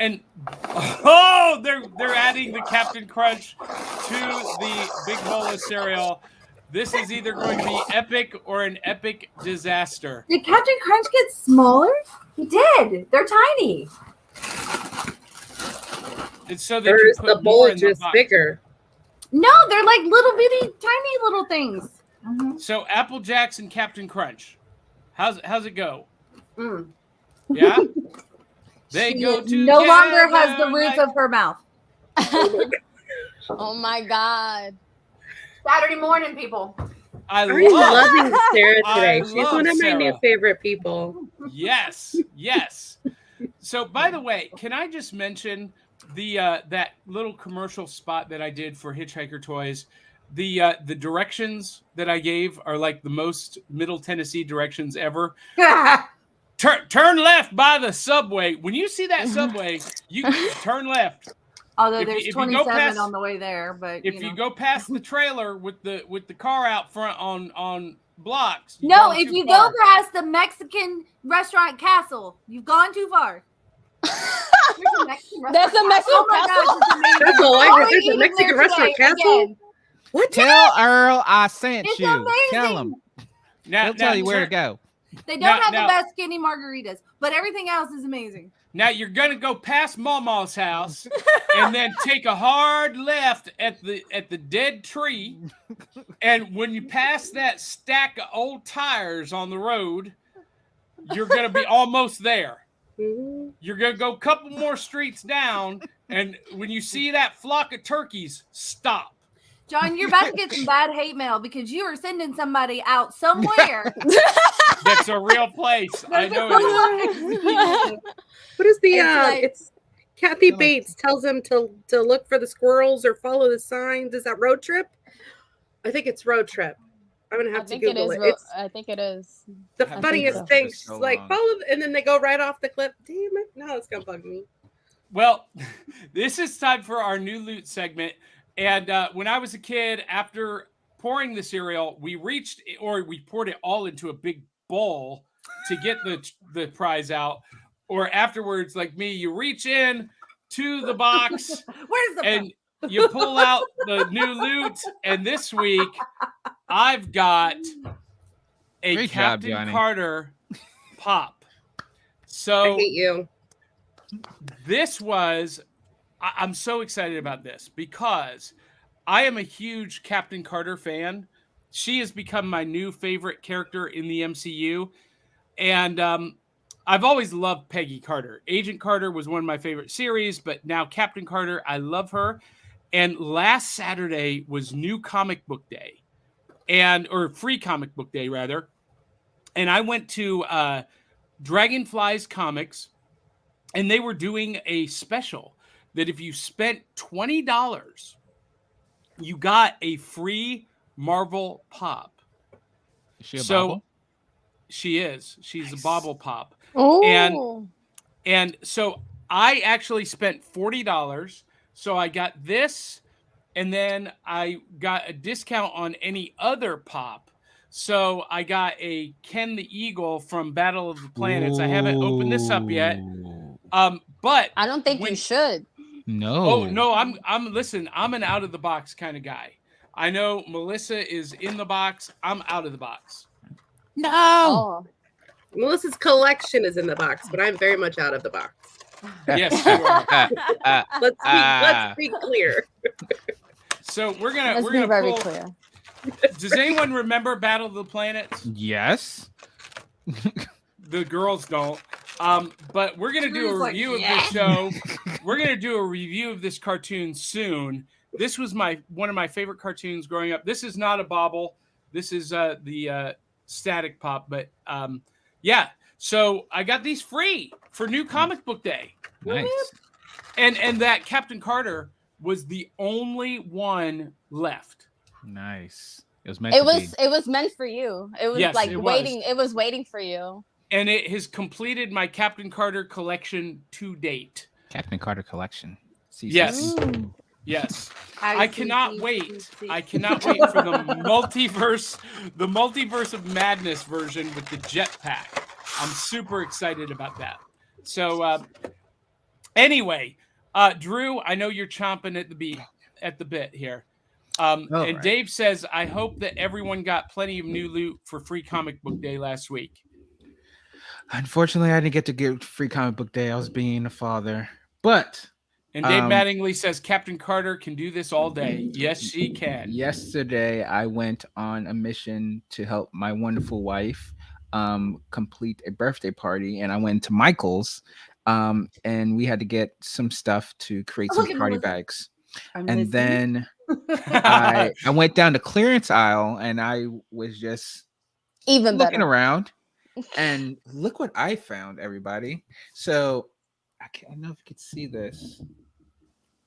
And they're adding the Captain Crunch to the big bowl of cereal. This is either going to be epic or an epic disaster. Did Captain Crunch get smaller? He did. They're tiny. It's so that Or you is put the more bowl in the just box. bigger? No, they're like little bitty, tiny little things. So Apple Jacks and Captain Crunch. How's it go? Mm. Yeah? They She go to no longer has the roof of her mouth. Oh my God. Saturday morning, people. I'm loving Sarah today. She's love one of my new Sarah. favorite people. Yes. So, by the way, can I just mention the that little commercial spot that I did for Hitchhiker Toys? The directions that I gave are like the most Middle Tennessee directions ever. Turn left by the subway. When you see that subway, you turn left. Although If there's you go 27 past- on the way there, but If you go past the trailer with the car out front on blocks. you've no, gone if too you far. go past the Mexican restaurant Castle, you've gone too far. There's a Mexican There's a Mexican Oh my castle. gosh, it's amazing. That's all I Are heard. we There's a eating Mexican there restaurant today Castle? again? What? Tell Earl I sent It's you. amazing. Tell him. Now, He'll tell you where to go. They don't Now- have now- the best skinny margaritas, but everything else is amazing. Now you're gonna go past Mama's house and then take a hard left at the dead tree. And when you pass that stack of old tires on the road, you're gonna be almost there. Mhm. You're gonna go a couple more streets down, and when you see that flock of turkeys, stop. John, you're about to get some bad hate mail because you are sending somebody out somewhere. That's a real place. I know it is. What is the It's it's Kathy Bates tells him to look for the squirrels or follow the signs. Is that Road Trip? I think it's Road Trip. I'm gonna I have to think it Google is. it. It's I think it is. the I think funniest so. thing. It's She's so like, long. follow, and then they go right off the cliff. Damn it! No, it's gonna bug me. Well, this is time for our new loot segment. And when I was a kid, after pouring the cereal, we poured it all into a big bowl to get the prize out. Or afterwards, like me, you reach in to the box Where's the and you pull out the new loot. And this week, I've got a Great job, Captain Johnny. Carter pop. I So hate you. this was, I'm so excited about this because I am a huge Captain Carter fan. She has become my new favorite character in the MCU. And I've always loved Peggy Carter. Agent Carter was one of my favorite series, but now Captain Carter, I love her. And last Saturday was New Comic Book Day, or Free Comic Book Day, rather. And I went to Dragonflies Comics, and they were doing a special that if you spent $20, you got a free Marvel pop. Is she a So bobble? she is. She's Nice. a bobble pop. Oh. And so I actually spent $40. So I got this, and then I got a discount on any other pop. So I got a Ken the Eagle from Battle of the Planets. I haven't opened this up yet. But I don't think you should. No. Oh no, I'm listen, I'm an out of the box kind of guy. I know Melissa is in the box. I'm out of the box. No. Oh. Melissa's collection is in the box, but I'm very much out of the box. Yes, you are. Let's be clear. So we're Let's gonna be very pull. clear. Does anyone remember Battle of the Planets? Yes. The girls don't. But we're gonna do a Drew's like, review of "Yeah." this show. We're gonna do a review of this cartoon soon. This was one of my favorite cartoons growing up. This is not a bobble. This is the static pop. But yeah. So I got these free for New Comic Book Day. Nice. And that Captain Carter was the only one left. Nice. It was meant to be. It was meant for you. It was Yes, like it was. waiting. It was waiting for you. And it has completed my Captain Carter collection to date. Captain Carter collection. Yes. Mm. Yes. I cannot wait. I cannot wait for the multiverse of madness version with the jetpack. I'm super excited about that. So anyway, Drew, I know you're chomping at the bit here. And right. Dave says, I hope that everyone got plenty of new loot for Free Comic Book Day last week. Unfortunately, I didn't get to get Free Comic Book Day. I was being a father. But And Dave Mattingly says Captain Carter can do this all day. Yes, she can. yesterday, I went on a mission to help my wonderful wife complete a birthday party, and I went to Michael's, and we had to get some stuff to create some party bags. And then I went down the clearance aisle, and I was just Even looking better. around, and look what I found, everybody. So I don't know if you could see this.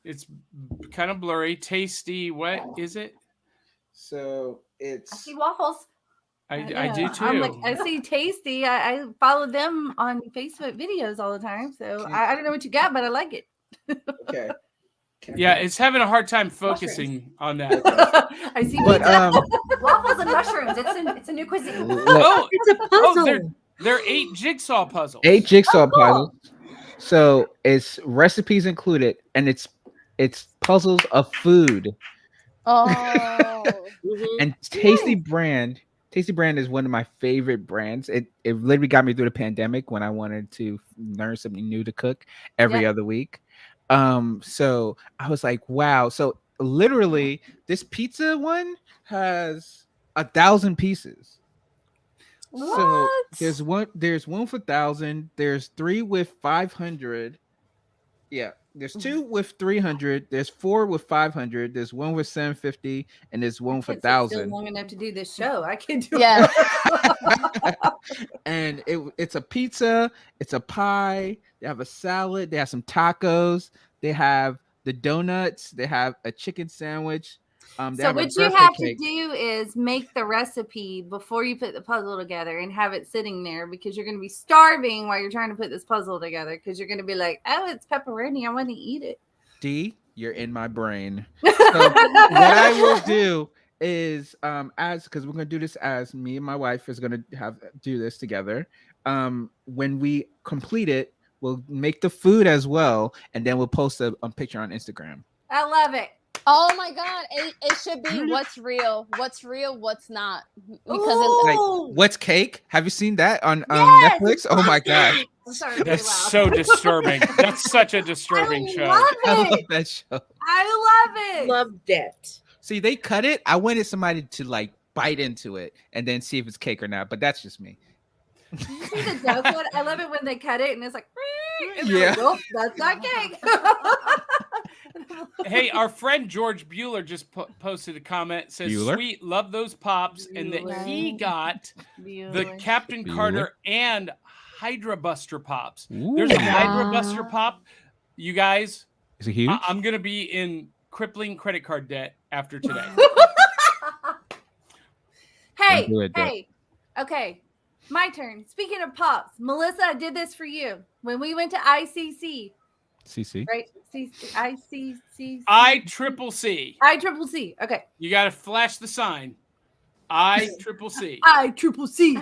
It's kind of blurry. Tasty. What is it? So I it's see waffles. I do too. I'm like, I see Tasty. I follow them on Facebook videos all the time. So I don't know what you got, but I like it. okay. Yeah, it's having a hard time focusing on that. I see. But Waffles and mushrooms. It's a new cuisine. Oh, It's a puzzle. they're 8 jigsaw puzzles. 8 jigsaw cool. puzzles. So it's recipes included, and it's puzzles of food. Oh. And Tasty Brand is one of my favorite brands. It literally got me through the pandemic when I wanted to learn something new to cook every other week. So I was like, wow. So literally this pizza one has 1,000 pieces. So there's one for 1,000. There's 3 with 500. Yeah, there's 2 with 300. There's 4 with 500. There's 1 with 750, and there's 1 for 1,000. Long enough to do this show. I can do Yeah. And it's a pizza. It's a pie. They have a salad. They have some tacos. They have the donuts. They have a chicken sandwich. They So have a what you birthday have cake. to do is make the recipe before you put the puzzle together and have it sitting there, because you're going to be starving while you're trying to put this puzzle together, because you're going to be like, oh, it's pepperoni. I want to eat it. D, you're in my brain. So what I will do is because we're going to do this as me and my wife is going to do this together. When we complete it, we'll make the food as well, and then we'll post a picture on Instagram. I love it. Oh my God! It should be what's real, what's not. Because Like, Ooh. what's cake? Have you seen that on Yes! Netflix? Oh my god, I'm sorry, really That's loud. so disturbing. That's such a disturbing I show. love I love it. that show. I love it. Loved it. See, they cut it. I wanted somebody to like bite into it and then see if it's cake or not. But that's just me. Did you see the joke? I love it when they cut it and it's like, and they're Yeah. like, nope, that's not cake. Hey, our friend George Bueller just posted a comment. Says, Bueller? "Sweet, love those pops," and that he Bueller. got the Bueller. Captain Bueller? Carter and Hydra Buster pops. There's a Ooh. Hydra Buster pop. You guys, Is it huge? I'm gonna be in crippling credit card debt after today. Hey, Don't do it, Deb. hey, okay, my turn. Speaking of pops, Melissa, I did this for you. When we went to ICC, CC. Right? I-C-C-C. I-triple-C. I-triple-C. Okay. You got to flash the sign. I-triple-C. I-triple-C.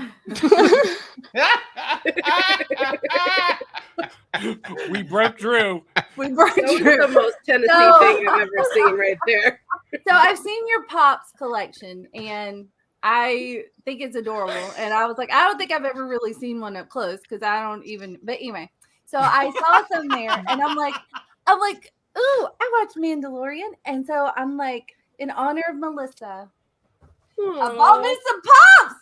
We broke Drew. We broke That was Drew. the most Tennessee So- thing I've ever seen right there. So I've seen your Pops collection, and I think it's adorable. And I was like, I don't think I've ever really seen one up close because I don't even. But anyway, so I saw some there, and I'm like, ooh, I watched Mandalorian, and so I'm like, in honor of Melissa, I bought me some Pops.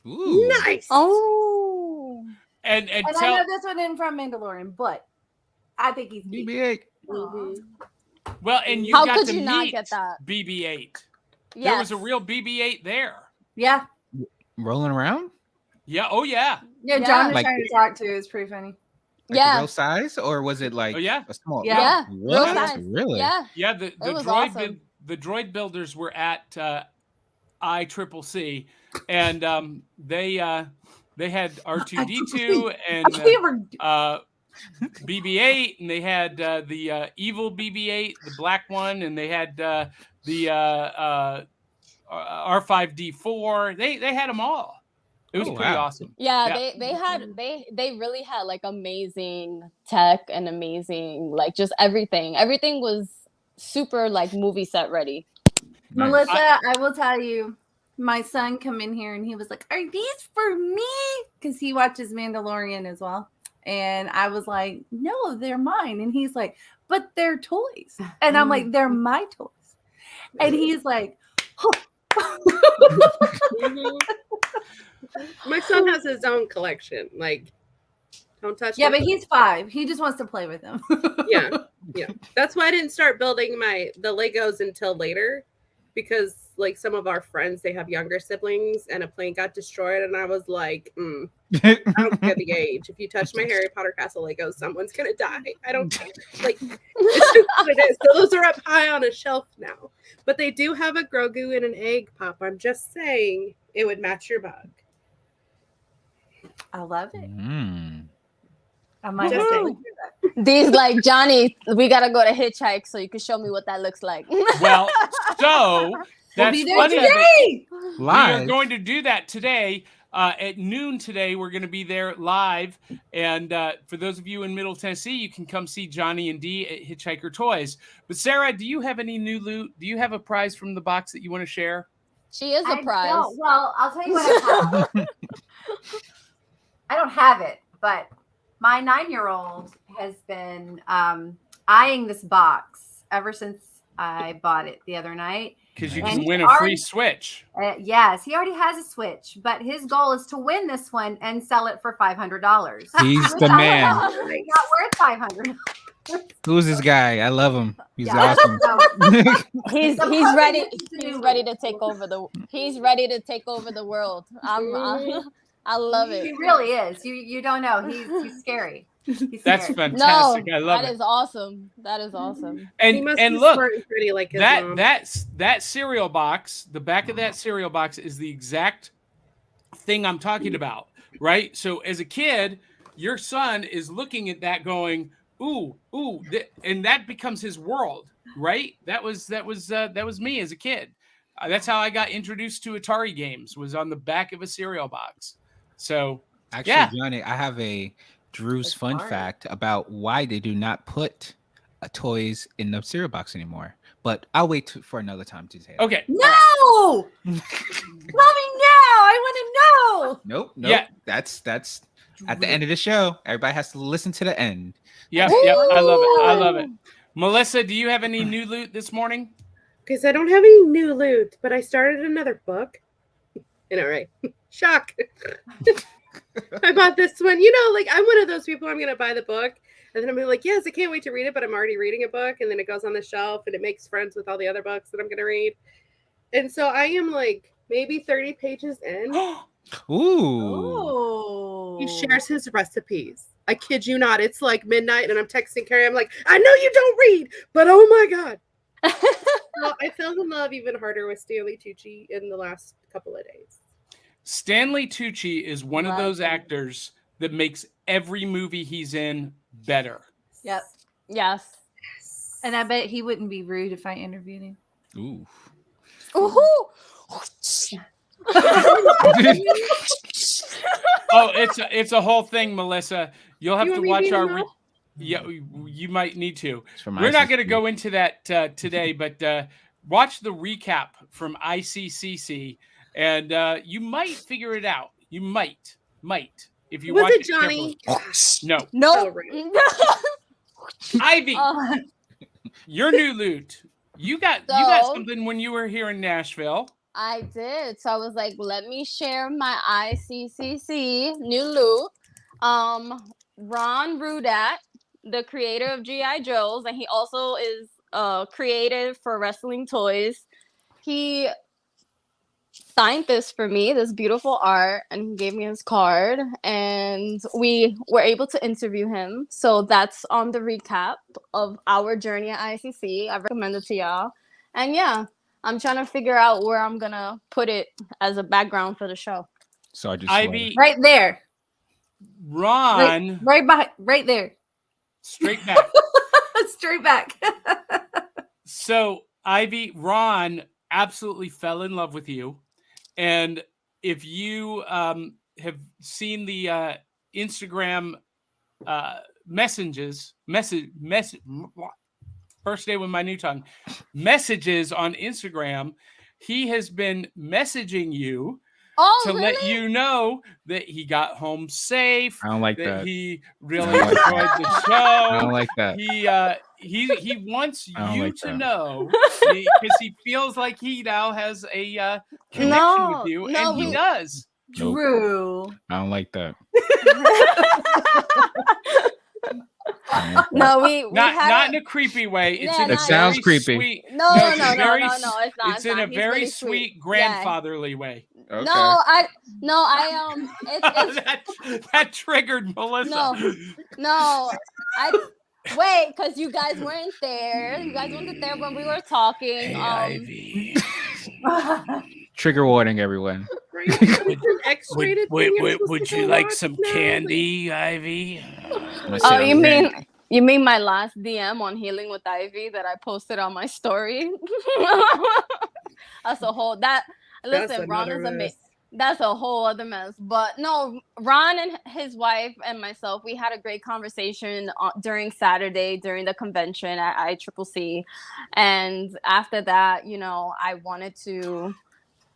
Ooh. Nice. Oh. And And I tell know this one isn't from Mandalorian, but I think he's cute. BB-8. Mhm. well, and you How got could to you not meet get that? BB-8. There Yes. was a real BB-8 there. Yeah. Rolling around? Yeah. Oh yeah. Yeah, Yeah. John was Like- trying to talk to. It was pretty funny. Like Yeah. the real size? Or was it like Oh yeah. a small? Yeah. Yeah. Real What? size. Really? Yeah. Yeah. The was droid awesome. the droid builders were at I-triple-C, and they had R2D2 and I can't remember. BB-8, and they had the evil BB-8, the black one, and they had the R5D4. They had them all. It was Oh, pretty wow. awesome. Yeah, Yeah. they really had like amazing tech and amazing like just everything. Everything was super like movie set ready. Nice. Melissa, I will tell you, my son come in here and he was like, "Are these for me?" Because he watches Mandalorian as well. And I was like, "No, they're mine." And he's like, "But they're toys." And I'm like, "They're my toys." And he's like, Mhm. My son has his own collection. Like, don't touch. "Yeah, my but he's 5. He just wants to play with them." yeah. That's why I didn't start building the Legos until later, because like some of our friends, they have younger siblings, and a plane got destroyed, and I was like, I don't care the age. If you touch my Harry Potter Castle Legos, someone's gonna die. I don't care. Like, it's just what it is. So those are up high on a shelf now, but they do have a Grogu and an egg pop. I'm just saying it would match your bug. I love it. Mm. I might have Just to saying. look at that. These like Johnny, we gotta go to Hitchhike so you can show me what that looks like. Well, so We'll that's be there funny. that today. We are Live. going to do that today. At noon today, we're going to be there live. And for those of you in Middle Tennessee, you can come see Johnny and Dee at Hitchhiker Toys. But Sarah, do you have any new loot? Do you have a prize from the box that you want to share? She is a I prize. don't. Well, I'll tell you what I have. I don't have it, but my 9-year-old has been eyeing this box ever since I bought it the other night. Because you And can he's win a already- free Switch. Yes, he already has a Switch, but his goal is to win this one and sell it for $500. He's the man. Not worth $500. Who's this guy? I love him. He's Yeah. awesome. He's The he's puppy ready. is the He's new ready one. to take over the. He's ready to take over the world. I love He it. really is. You don't know. He's scary. He's That's scary. fantastic. No, I love that it. is awesome. That is awesome. He And must and be look, smart and pretty like his mom. that cereal box, the back of that cereal box is the exact thing I'm talking about, right? So as a kid, your son is looking at that going, ooh, and that becomes his world, right? That was me as a kid. That's how I got introduced to Atari games, was on the back of a cereal box. So Actually, yeah. Johnny, I have a Drew's That's fun smart. fact about why they do not put toys in the cereal box anymore. But I'll wait for another time to say that. okay. No, mommy, no! I want to know. Nope. Yeah. That's at the end of the show. Everybody has to listen to the end. Yep, I love it. Melissa, do you have any new loot this morning? Because I don't have any new loot, but I started another book. You know, right? Shock. I bought this one. You know, like I'm one of those people, I'm going to buy the book. And then I'm gonna be like, yes, I can't wait to read it, but I'm already reading a book. And then it goes on the shelf and it makes friends with all the other books that I'm going to read. And so I am like maybe 30 pages in. Ooh. Oh, He shares his recipes. I kid you not. It's like midnight and I'm texting Carrie. I'm like, I know you don't read, but oh my God. Well, I fell in love even harder with Stanley Tucci in the last couple of days. Stanley Tucci is one of Love those him. actors that makes every movie he's in better. Yep. Yes. And I bet he wouldn't be rude if I interviewed him. Ooh. Ooh. Oh, it's a whole thing, Melissa. You'll have You to want me watch to beat our. him up? Yeah, you might need to. It's from We're not going to ICC. go into that today, but watch the recap from ICCC, and you might figure it out. You might if you Was watch it it Johnny? carefully. No, No. Oh, right. Ivy, Uh, your new loot. You got So- something when you were here in Nashville. I did. So I was like, let me share my ICCC new loot. Ron Rudat, the creator of G.I. Joes, and he also is creative for wrestling toys. He signed this for me, this beautiful art, and he gave me his card, and we were able to interview him. So that's on the recap of our journey at ICC. I recommend it to y'all. And yeah, I'm trying to figure out where I'm gonna put it as a background for the show. Sergeant Ivy, Right there. Ron, Right there. straight back. Straight back. So, Ivy, Ron absolutely fell in love with you. And if you have seen the Instagram message, first day with my new tongue, messages on Instagram, he has been messaging you Oh, to really? let you know that he got home safe, I don't like that that. he really I don't like enjoyed that. the show. I don't like that. He wants I don't you like to that. know because he feels like he now has a connection No, with you, no, and he we- does. Nope. Drew. I don't like that. No, we Not had in a creepy way. It's Yeah, in a It sounds very creepy. Sweet, no, it's no, very no, s- it's not. It's in not. a He's very really sweet Yeah. grandfatherly way. Okay. No, it's that triggered Melissa. no, wait, because you guys weren't there. You guys weren't there when we were talking. Ivy. Trigger warning, everyone. Right? It's an X-rated thing. You're supposed Would to you go like watch some now, candy, Ivy? Oh, you mean my last DM on Healing with Ivy that I posted on my story? That's a whole That's Listen, Ron another is amazing. mess. That's a whole other mess. But no, Ron and his wife and myself, we had a great conversation during Saturday during the convention at ICCC. And after that, I wanted to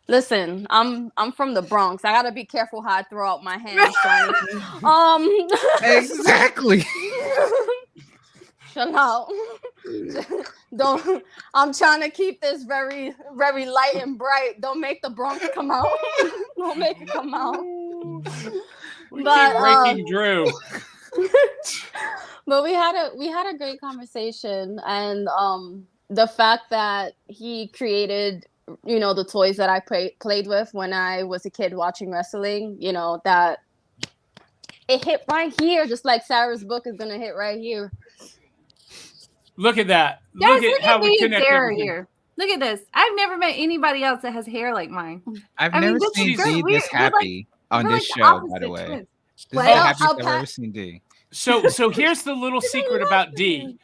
listen. I'm from the Bronx. I gotta be careful how I throw out my hands. Exactly. Chill out. Don't. I'm trying to keep this very, very light and bright. Don't make the Bronx come out. Don't make it come out. We But, keep breaking Drew. But we had a great conversation, and the fact that he created, the toys that I played with when I was a kid watching wrestling, that it hit right here, just like Sarah's book is gonna hit right here. Look at that. Guys, Look at how we me and connect Sarah everything. here. Look at this. I've never met anybody else that has hair like mine. I've I mean, never this seen is great. D We're this like- happy on We're this like the show, by opposite the way. twins. This is the Well, happiest I'll I've pa- ever seen D. So here's the little secret about D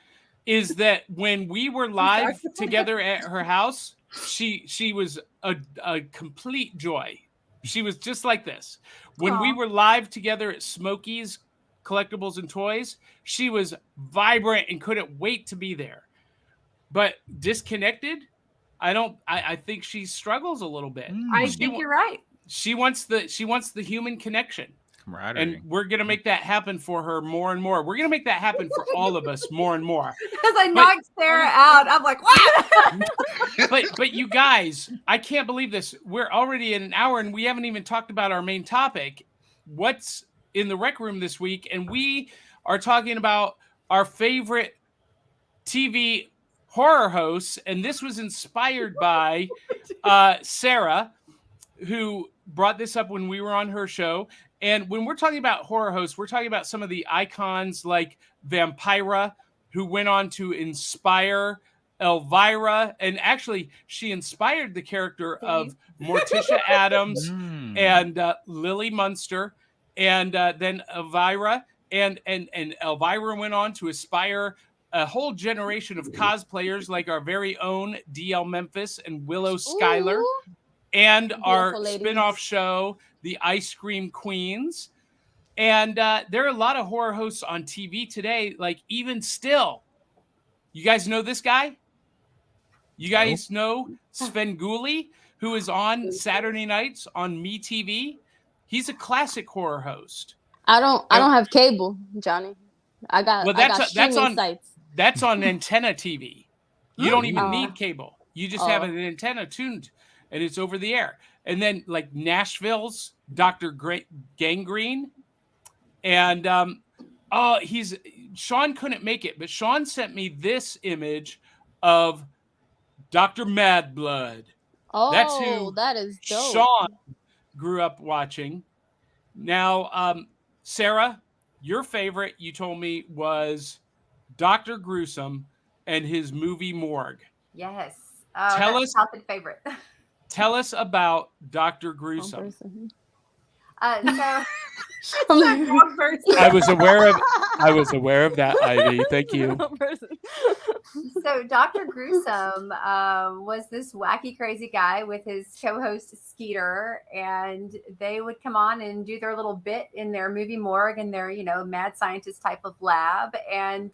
is that when we were live together at her house, she was a complete joy. She was just like this. When we Aw. were live together at Smokey's Collectibles and Toys, she was vibrant and couldn't wait to be there. But disconnected, I think she struggles a little bit. I She think wa- you're right. She wants the human connection. Camaraderie. And we're going to make that happen for her more and more. We're going to make that happen for all of us more and more. Because I knocked Sarah out. I'm like, what? But you guys, I can't believe this. We're already in an hour and we haven't even talked about our main topic. What's in the rec room this week? And we are talking about our favorite TV horror hosts. And this was inspired by Sarah, who brought this up when we were on her show. And when we're talking about horror hosts, we're talking about some of the icons like Vampira, who went on to inspire Elvira. And actually, she inspired the character of Morticia Adams and Lily Munster. And then Elvira. And Elvira went on to inspire a whole generation of cosplayers like our very own DL Memphis and Willow Schuyler, Ooh. and our Beautiful ladies. spin-off show, The Ice Cream Queens. And there are a lot of horror hosts on TV today, like even still. You guys know this guy? You guys know Svengoolie, who is on Saturday nights on MeTV? He's a classic horror host. I don't have cable, Johnny. I got streaming on sites. That's on antenna TV. You don't even Oh. need cable. You just have Oh. an antenna tuned, and it's over the air. And then like Nashville's Dr. Gangrene, and Sean couldn't make it, but Sean sent me this image of Dr. Mad Blood. Oh, That's who that is dope. Sean grew up watching. Now, Sarah, your favorite, you told me, was Dr. Gruesome and his movie Morgue. Yes. Tell that's us- childhood favorite. Tell us about Dr. Gruesome. So Wrong person. I was aware of that, Ivy. Thank you. So Dr. Gruesome was this wacky, crazy guy with his co-host Skeeter, and they would come on and do their little bit in their movie Morgue and their, mad scientist type of lab, and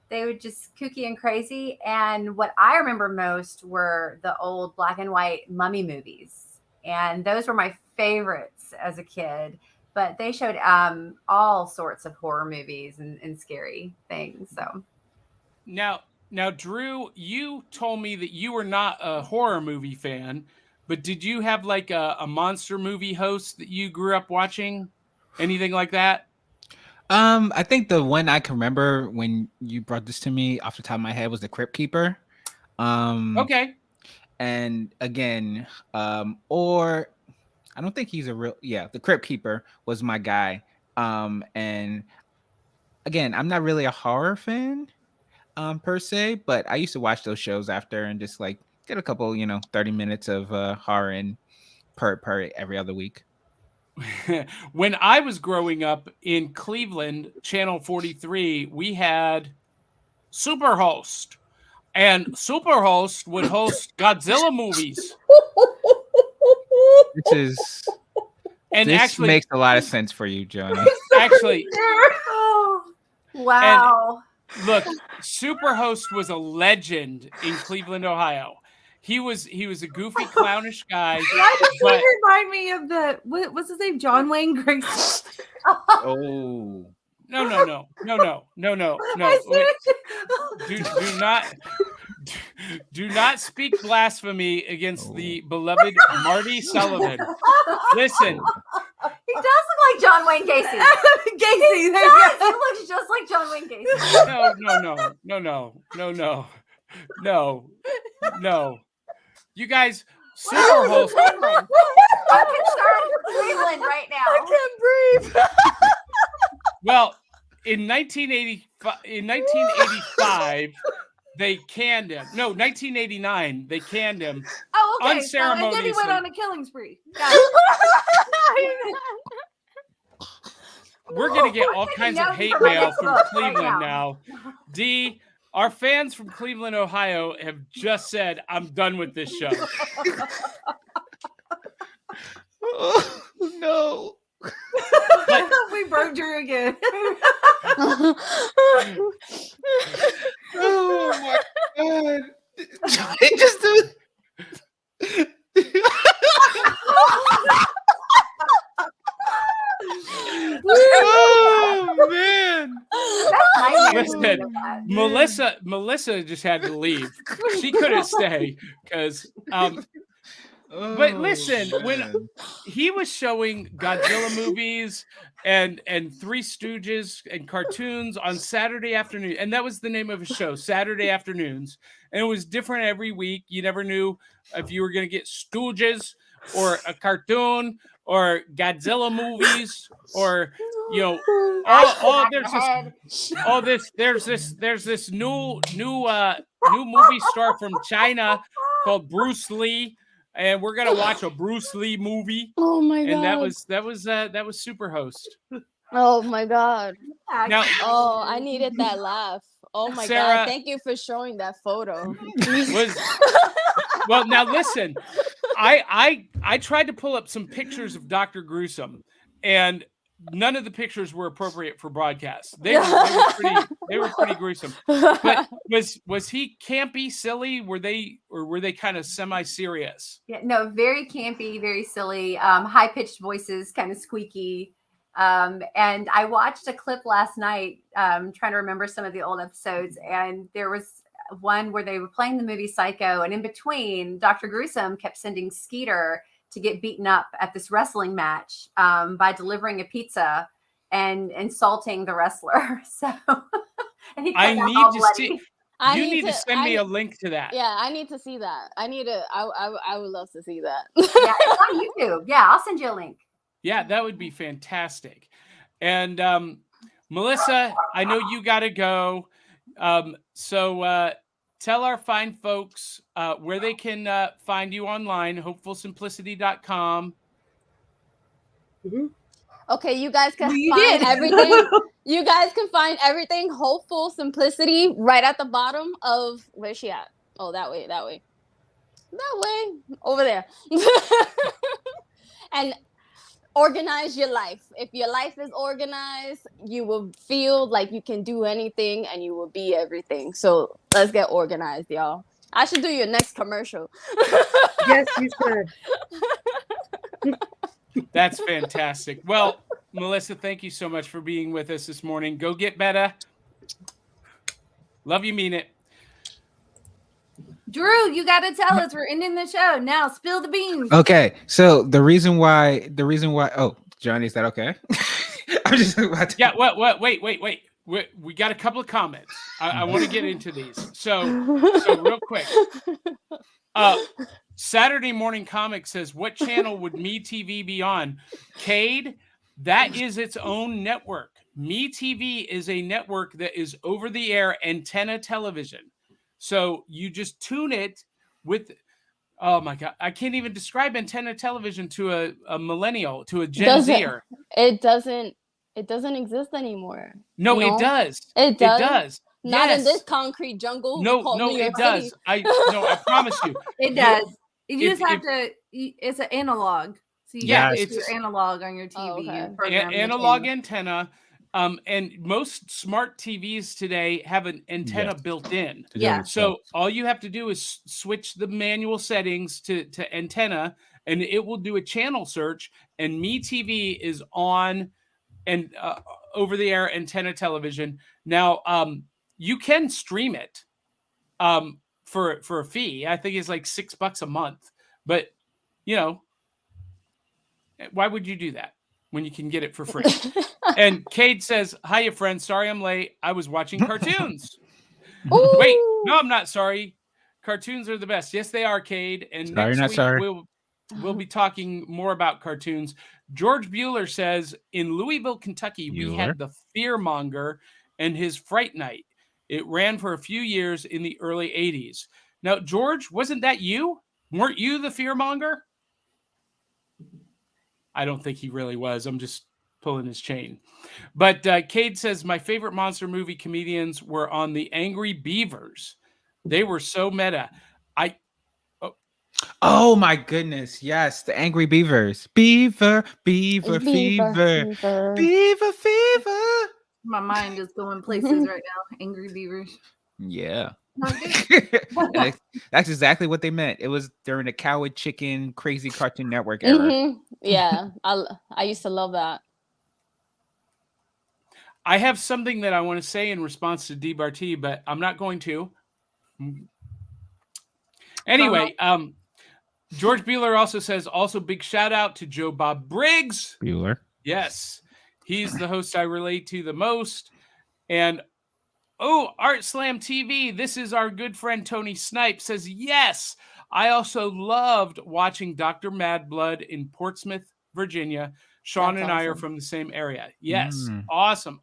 they would just kooky and crazy. And what I remember most were the old black and white mummy movies, and those were my favorites as a kid. But they showed all sorts of horror movies and scary things. So Now, Drew, you told me that you were not a horror movie fan, but did you have like a monster movie host that you grew up watching? Anything like that? I think the one I can remember when you brought this to me off the top of my head was the Crypt Keeper. Okay. And again, or I don't think he's the Crypt Keeper was my guy. And again, I'm not really a horror fan per se, but I used to watch those shows after and just like get a couple, 30 minutes of horror in per every other week. When I was growing up in Cleveland, Channel 43, we had Superhost. And Superhost would host Godzilla movies. This Actually makes a lot of sense for you, Johnny. Actually, oh, wow. look, Superhost was a legend in Cleveland, Ohio. He was a goofy, clownish guy. Why does but- he remind me of what's his name? John Wayne Grace. Oh. No. I said Do not speak blasphemy against the beloved Marty Sullivan. Listen, He does look like John Wayne Gacy. Gacy. He There you does. go. He looks just like John Wayne Gacy. no. You guys, Superhost. I'm concerned for Cleveland right now. I can't breathe. Well, in 1985, they canned him. No, 1989, they canned him. Oh, okay. And then he Unceremoniously. went on a killing spree. Got it. We're going to get all taking kinds of notes hate from my mail from book right Cleveland now. now. D, our fans from Cleveland, Ohio have just said, I'm done with this show. Oh, no. But- We broke Drew again. Oh my God. Johnny just Oh man. Listen, Melissa just had to leave. She couldn't stay because but listen, when he was showing Godzilla movies and Three Stooges and cartoons on Saturday afternoon, and that was the name of his show, Saturday Afternoons, and it was different every week. You never knew if you were going to get Stooges or a cartoon or Godzilla movies or there's this new movie star from China called Bruce Lee. And we're gonna watch a Bruce Lee movie. Oh my God. And that was Superhost. Oh my God. Now, Oh, I needed that laugh. Oh my Sarah- God! Thank you for showing that photo. Well, now listen, I tried to pull up some pictures of Dr. Gruesome, and none of the pictures were appropriate for broadcast. They were pretty gruesome. But was he campy, silly? Were they kind of semi-serious? Yeah, no, very campy, very silly, high-pitched voices, kind of squeaky. And I watched a clip last night, trying to remember some of the old episodes, and there was one where they were playing the movie Psycho, and in between, Dr. Gruesome kept sending Skeeter to get beaten up at this wrestling match by delivering a pizza and insulting the wrestler. So, and he I came out need all to bloody. see. You need to send me a link to that. Yeah, I need to see that. I would love to see that. Yeah, it's on YouTube. Yeah, I'll send you a link. Yeah, that would be fantastic. And Melissa, I know you got to go. So tell our fine folks where they can find you online, hopefulsimplicity.com. Mm-hmm. Okay, you guys can You find did. everything. You guys can find everything Hopeful Simplicity right at the bottom of where's she at? Oh, that way. Over there. And organize your life. If your life is organized, you will feel like you can do anything and you will be everything. So let's get organized, y'all. I should do your next commercial. Yes, you should. That's fantastic. Well, Melissa, thank you so much for being with us this morning. Go get better. Love you, mean it. Drew, you got to tell us. We're ending the show now. Spill the beans. Okay, so the reason why. Oh, Johnny, is that okay? I'm just about to. Yeah. Wait. We got a couple of comments. I want to get into these. So real quick. Saturday Morning Comic says, "What channel would MeTV be on?" Cade, that is its own network. MeTV is a network that is over-the-air antenna television. So you just tune it with, oh my God, I can't even describe antenna television to a millennial, to a Gen Zer. It doesn't exist anymore. No, it does. It does. It does. Not Yes. in this concrete jungle. No, called New it York does. City. I promise you. It does. You If- just have to. It's an analog. So you Yeah, got it's- your analog on your TV. Oh, okay. and program the Analog channel. antenna. And most smart TVs today have an antenna Yes. built in. Yeah. So all you have to do is switch the manual settings to antenna, and it will do a channel search. And MeTV is on and over-the-air antenna television. Now, you can stream it for a fee. I think it's like $6 a month. But why would you do that when you can get it for free? And Cade says, "Hiya, friend. Sorry I'm late. I was watching cartoons." Wait, no, I'm not sorry. Cartoons are the best. Yes, they are, Cade. And Sorry, next not week sorry. we'll be talking more about cartoons. George Bueller says, "In Louisville, Kentucky, we had the Fearmonger and his Fright Night. It ran for a few years in the early 80s. Now, George, wasn't that you? Weren't you the Fearmonger?" I don't think he really was. I'm just pulling his chain. But Cade says, "My favorite monster movie comedians were on the Angry Beavers. They were so meta." Oh my goodness! Yes, the Angry Beavers. Beaver fever. Beaver fever. My mind is going places right now. Angry Beavers. Yeah. Not good. That's exactly what they meant. It was during the Coward Chicken crazy Cartoon Network era. Mhm. Yeah, I used to love that. I have something that I want to say in response to DBRT, but I'm not going to. Anyway, George Bueller also says, "Also big shout out to Joe Bob Briggs." Bueller. Yes, he's the host I relate to the most. And Art Slam TV, this is our good friend Tony Snipe, says, "Yes, I also loved watching Dr. Mad Blood in Portsmouth, Virginia. Sean That's and I are awesome. from the same area." Yes, Mm. awesome.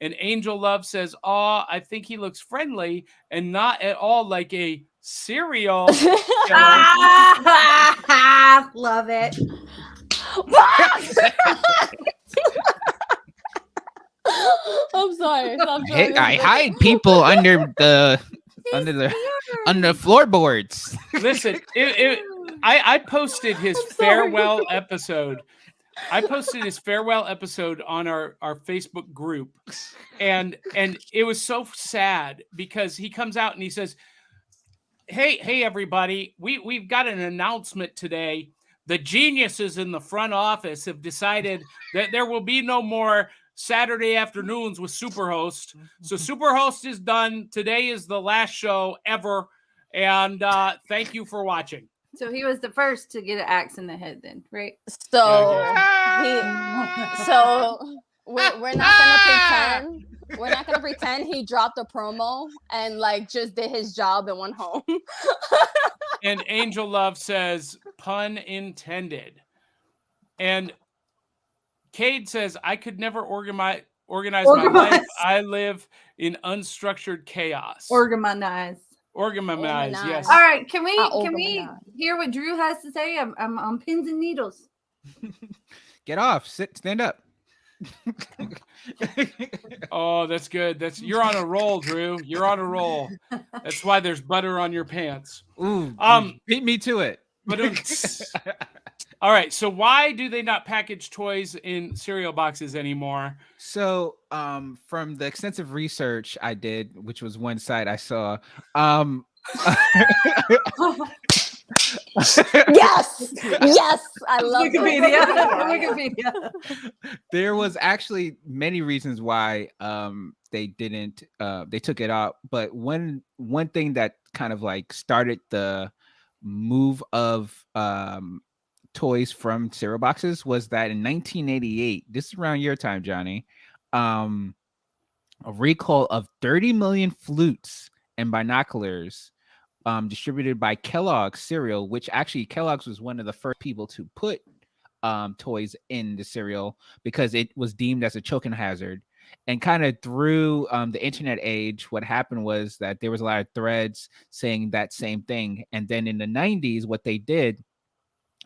And Angel Love says, I think he looks friendly and not at all like a serial killer." Love it. I'm sorry. Stop Hey, drawing I this hide people under the floorboards. Listen, I posted his I'm sorry. farewell episode. I posted his farewell episode on our Facebook group, and it was so sad because he comes out and he says, "Hey everybody, we've got an announcement today. The geniuses in the front office have decided that there will be no more Saturday afternoons with Superhost. So Superhost is done. Today is the last show ever, and thank you for watching." So he was the first to get an axe in the head, then, right? So we're not gonna pretend. We're not gonna pretend he dropped a promo and like just did his job and went home. And Angel Love says, pun intended. And Cade says, I could never organize my life. I live in unstructured chaos. Organize. Yes. All right, can we organize. hear what Drew has to say? I'm on pins and needles. Get off. Stand up. Oh, that's good. You're on a roll, Drew. You're on a roll. That's why there's butter on your pants. Ooh, beat me to it. But all right. So why do they not package toys in cereal boxes anymore? So, from the extensive research I did, which was one site I saw, Yes, I love Wikipedia. There was actually many reasons why they didn't they took it out, but one thing that kind of like started the move of toys from cereal boxes was that in 1988, this is around your time, Johnny, a recall of 30 million flutes and binoculars distributed by Kellogg's cereal, which actually Kellogg's was one of the first people to put toys in the cereal because it was deemed as a choking hazard. And kind of through the internet age, what happened was that there was a lot of threads saying that same thing. And then in the 90s, what they did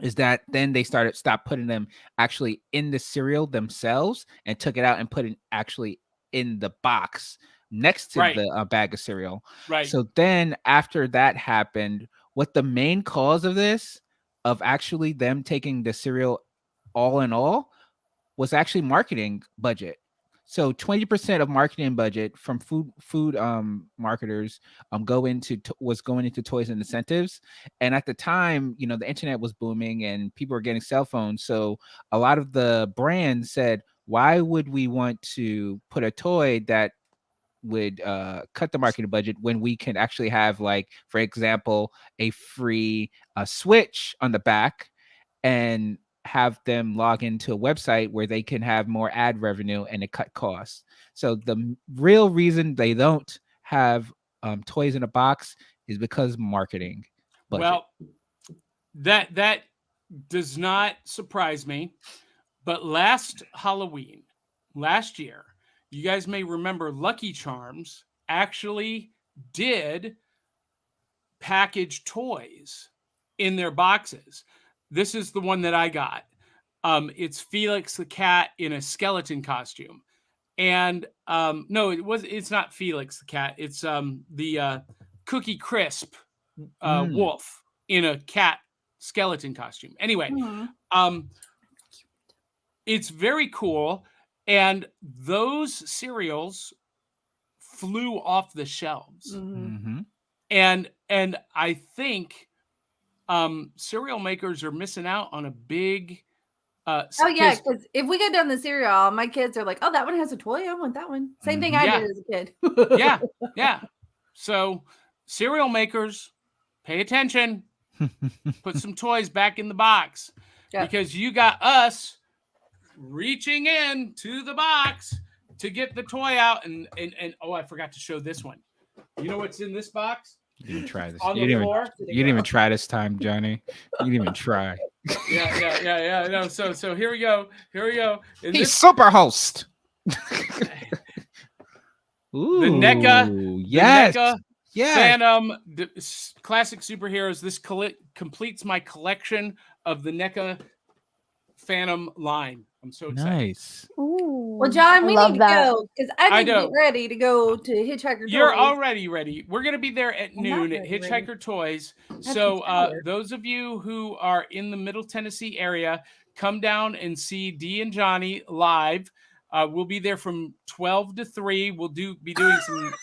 is that then they stopped putting them actually in the cereal themselves and took it out and put it actually in the box next to the bag of cereal. Right. So then after that happened, what the main cause of this, of actually them taking the cereal all in all, was actually marketing budget. So 20% of marketing budget from food marketers was going into toys and incentives. And at the time, you know, the internet was booming and people were getting cell phones. So a lot of the brands said, why would we want to put a toy that would cut the marketing budget when we can actually have, like, for example, a free switch on the back and have them log into a website where they can have more ad revenue and it cut costs. So the real reason they don't have toys in a box is because marketing budget. Well, that does not surprise me. But last Halloween, last year, you guys may remember Lucky Charms actually did package toys in their boxes. This is the one that I got. It's Felix the cat in a skeleton costume. And no, it's not Felix the cat. It's the Cookie Crisp wolf in a cat skeleton costume. Anyway, it's very cool. And those cereals flew off the shelves. Mm-hmm. And I think cereal makers are missing out on a big oh yeah, because if we go down the cereal aisle, my kids are like, oh, that one has a toy, I want that one. Same thing I did as a kid. yeah. So cereal makers, pay attention. Put some toys back in the box. Because you got us reaching in to the box to get the toy out, and oh, I forgot to show this one. You know what's in this box? You didn't try this. On You the floor? didn't even try this time, Johnny. You didn't even try. Yeah. No, so here we go. He's super host. Ooh, the NECA. Yes. The NECA yes. Phantom classic superheroes. This completes my collection of the NECA Phantom line. I'm so excited. Nice. Ooh, Well, John, I we love need to that. go because I need to know. get ready to go to Hitchhiker You're Toys. already ready. We're going to be there at I'm not noon at ready. Hitchhiker Toys. That's So the those of you who are in the Middle Tennessee area, come down and see Dee and Johnny live. We'll be there from 12 to 3. We'll be doing some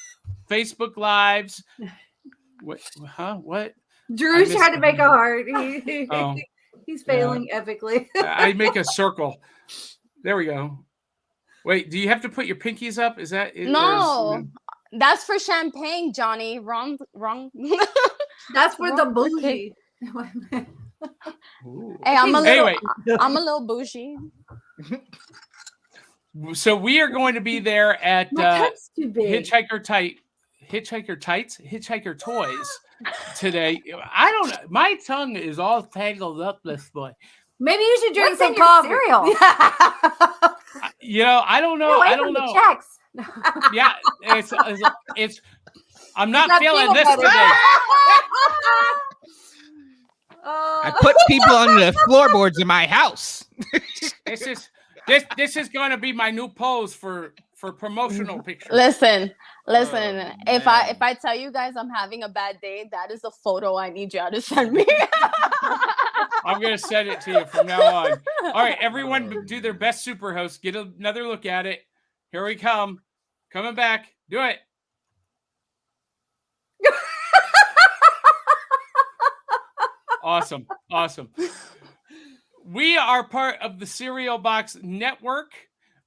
Facebook Lives. What? Huh? What? Drew's trying to make a heart. Oh, He's failing epically. I make a circle. There we go. Wait, do you have to put your pinkies up? Is that it? No, that's for champagne, Johnny. Wrong. That's for the Wrong bougie. Ooh. Hey, I'm a little. Anyway. I'm a little bougie. So we are going to be there at My cup's too big. Hitchhiker Toys today. I don't know. My tongue is all tangled up this way. Maybe you should drink What's some in your coffee. cereal? You know, I don't know. Get away I from don't the know. checks. Yeah, it's. I'm not that feeling peanut this butter. today. I put people on the floorboards in my house. This is going to be my new pose for promotional pictures. Listen. Oh, If man. I tell you guys I'm having a bad day, that is the photo I need y'all to send me. I'm going to send it to you from now on. All right, everyone do their best super host. Get another look at it. Here we come. Coming back. Do it. Awesome. We are part of the Cereal Box Network,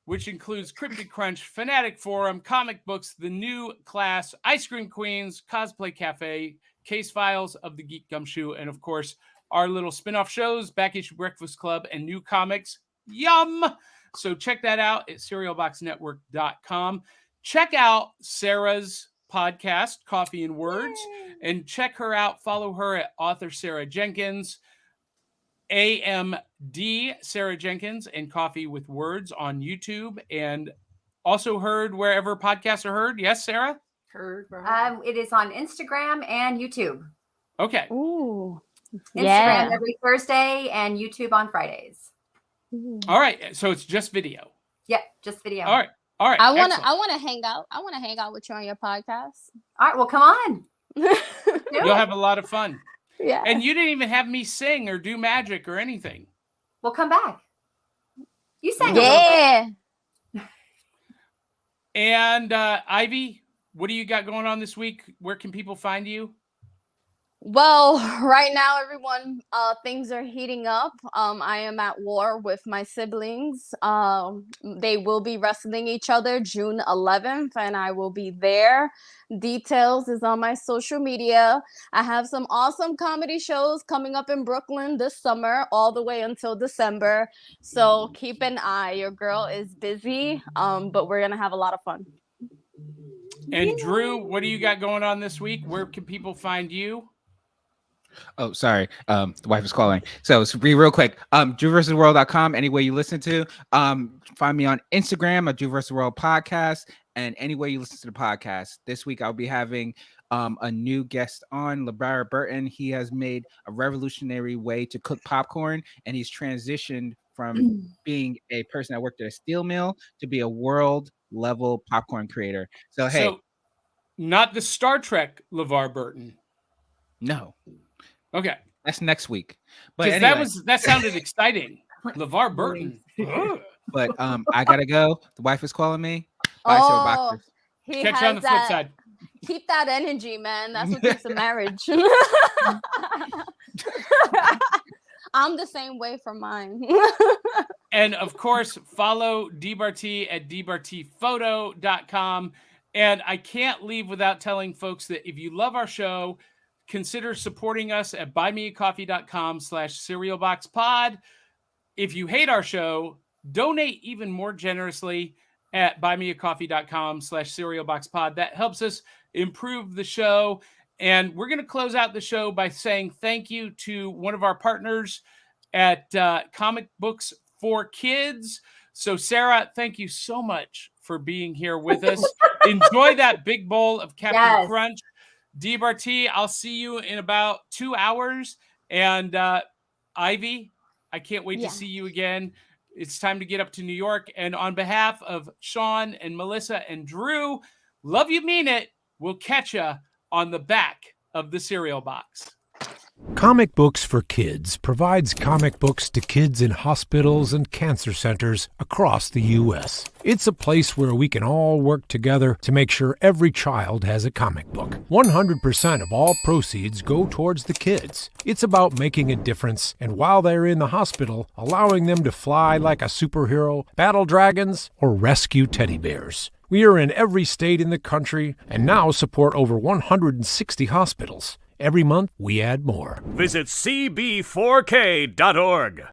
which includes Cryptid Crunch, Fanatic Forum, Comic Books, The New Class, Ice Cream Queens, Cosplay Cafe, Case Files of the Geek Gumshoe, and of course, our little spin-off shows, Back Issue Breakfast Club, and New Comics. Yum! So check that out at cerealboxnetwork.com. Check out Sarah's podcast, Coffee and Words, and check her out. Follow her at Author Sarah Jenkins, AMD Sarah Jenkins, and Coffee with Words on YouTube, and also heard wherever podcasts are heard. Yes, Sarah? Heard, bro. It is on Instagram and YouTube. Okay. Ooh. Instagram every Thursday and YouTube on Fridays. All right. So it's just video. Yep, just video. All right. I want Excellent. to hang out. I want to hang out with you on your podcast. All right, well, come on. Do You'll it. have a lot of fun. Yeah. And you didn't even have me sing or do magic or anything. Well, come back. You sang a little bit. Yeah. And Ivy, what do you got going on this week? Where can people find you? Well, right now, everyone, things are heating up. I am at war with my siblings. They will be wrestling each other June 11th, and I will be there. Details is on my social media. I have some awesome comedy shows coming up in Brooklyn this summer, all the way until December. So keep an eye. Your girl is busy, but we're gonna have a lot of fun. And Drew, what do you got going on this week? Where can people find you? Oh, sorry. The wife is calling. So it's real quick. DrewVersusWorld.com, any way you listen to. Find me on Instagram at Drew vs. World Podcast, and any way you listen to the podcast. This week I'll be having a new guest on, LeBara Burton. He has made a revolutionary way to cook popcorn, and he's transitioned from being a person that worked at a steel mill to be a world level popcorn creator. So hey, not the Star Trek LeVar Burton. no. Okay. That's next week. But Because anyway, that sounded exciting. LeVar Burton. Ugh. but I gotta go. The wife is calling me. Bye, Sarah Boxers. He Catch you on the has flip side. Keep that energy, man. That's what keeps a marriage. I'm the same way for mine. And of course, follow DBarty at dbartphoto.com. And I can't leave without telling folks that if you love our show, consider supporting us at buymeacoffee.com/cerealboxpod. If you hate our show, donate even more generously at buymeacoffee.com/cerealboxpod. That helps us improve the show. And we're going to close out the show by saying thank you to one of our partners at Comic Books for Kids. So, Sarah, thank you so much for being here with us. Enjoy that big bowl of Captain Crunch. DBarty, I'll see you in about 2 hours. And Ivy, I can't wait to see you again. it's time to get up to New York. And on behalf of Sean and Melissa and Drew, love you, mean it. We'll catch you on the back of the cereal box. Comic Books for Kids provides comic books to kids in hospitals and cancer centers across the U.S. It's a place where we can all work together to make sure every child has a comic book. 100% of all proceeds go towards the kids. It's about making a difference, and while they're in the hospital, allowing them to fly like a superhero, battle dragons, or rescue teddy bears. We are in every state in the country and now support over 160 hospitals. Every month, we add more. Visit cb4k.org.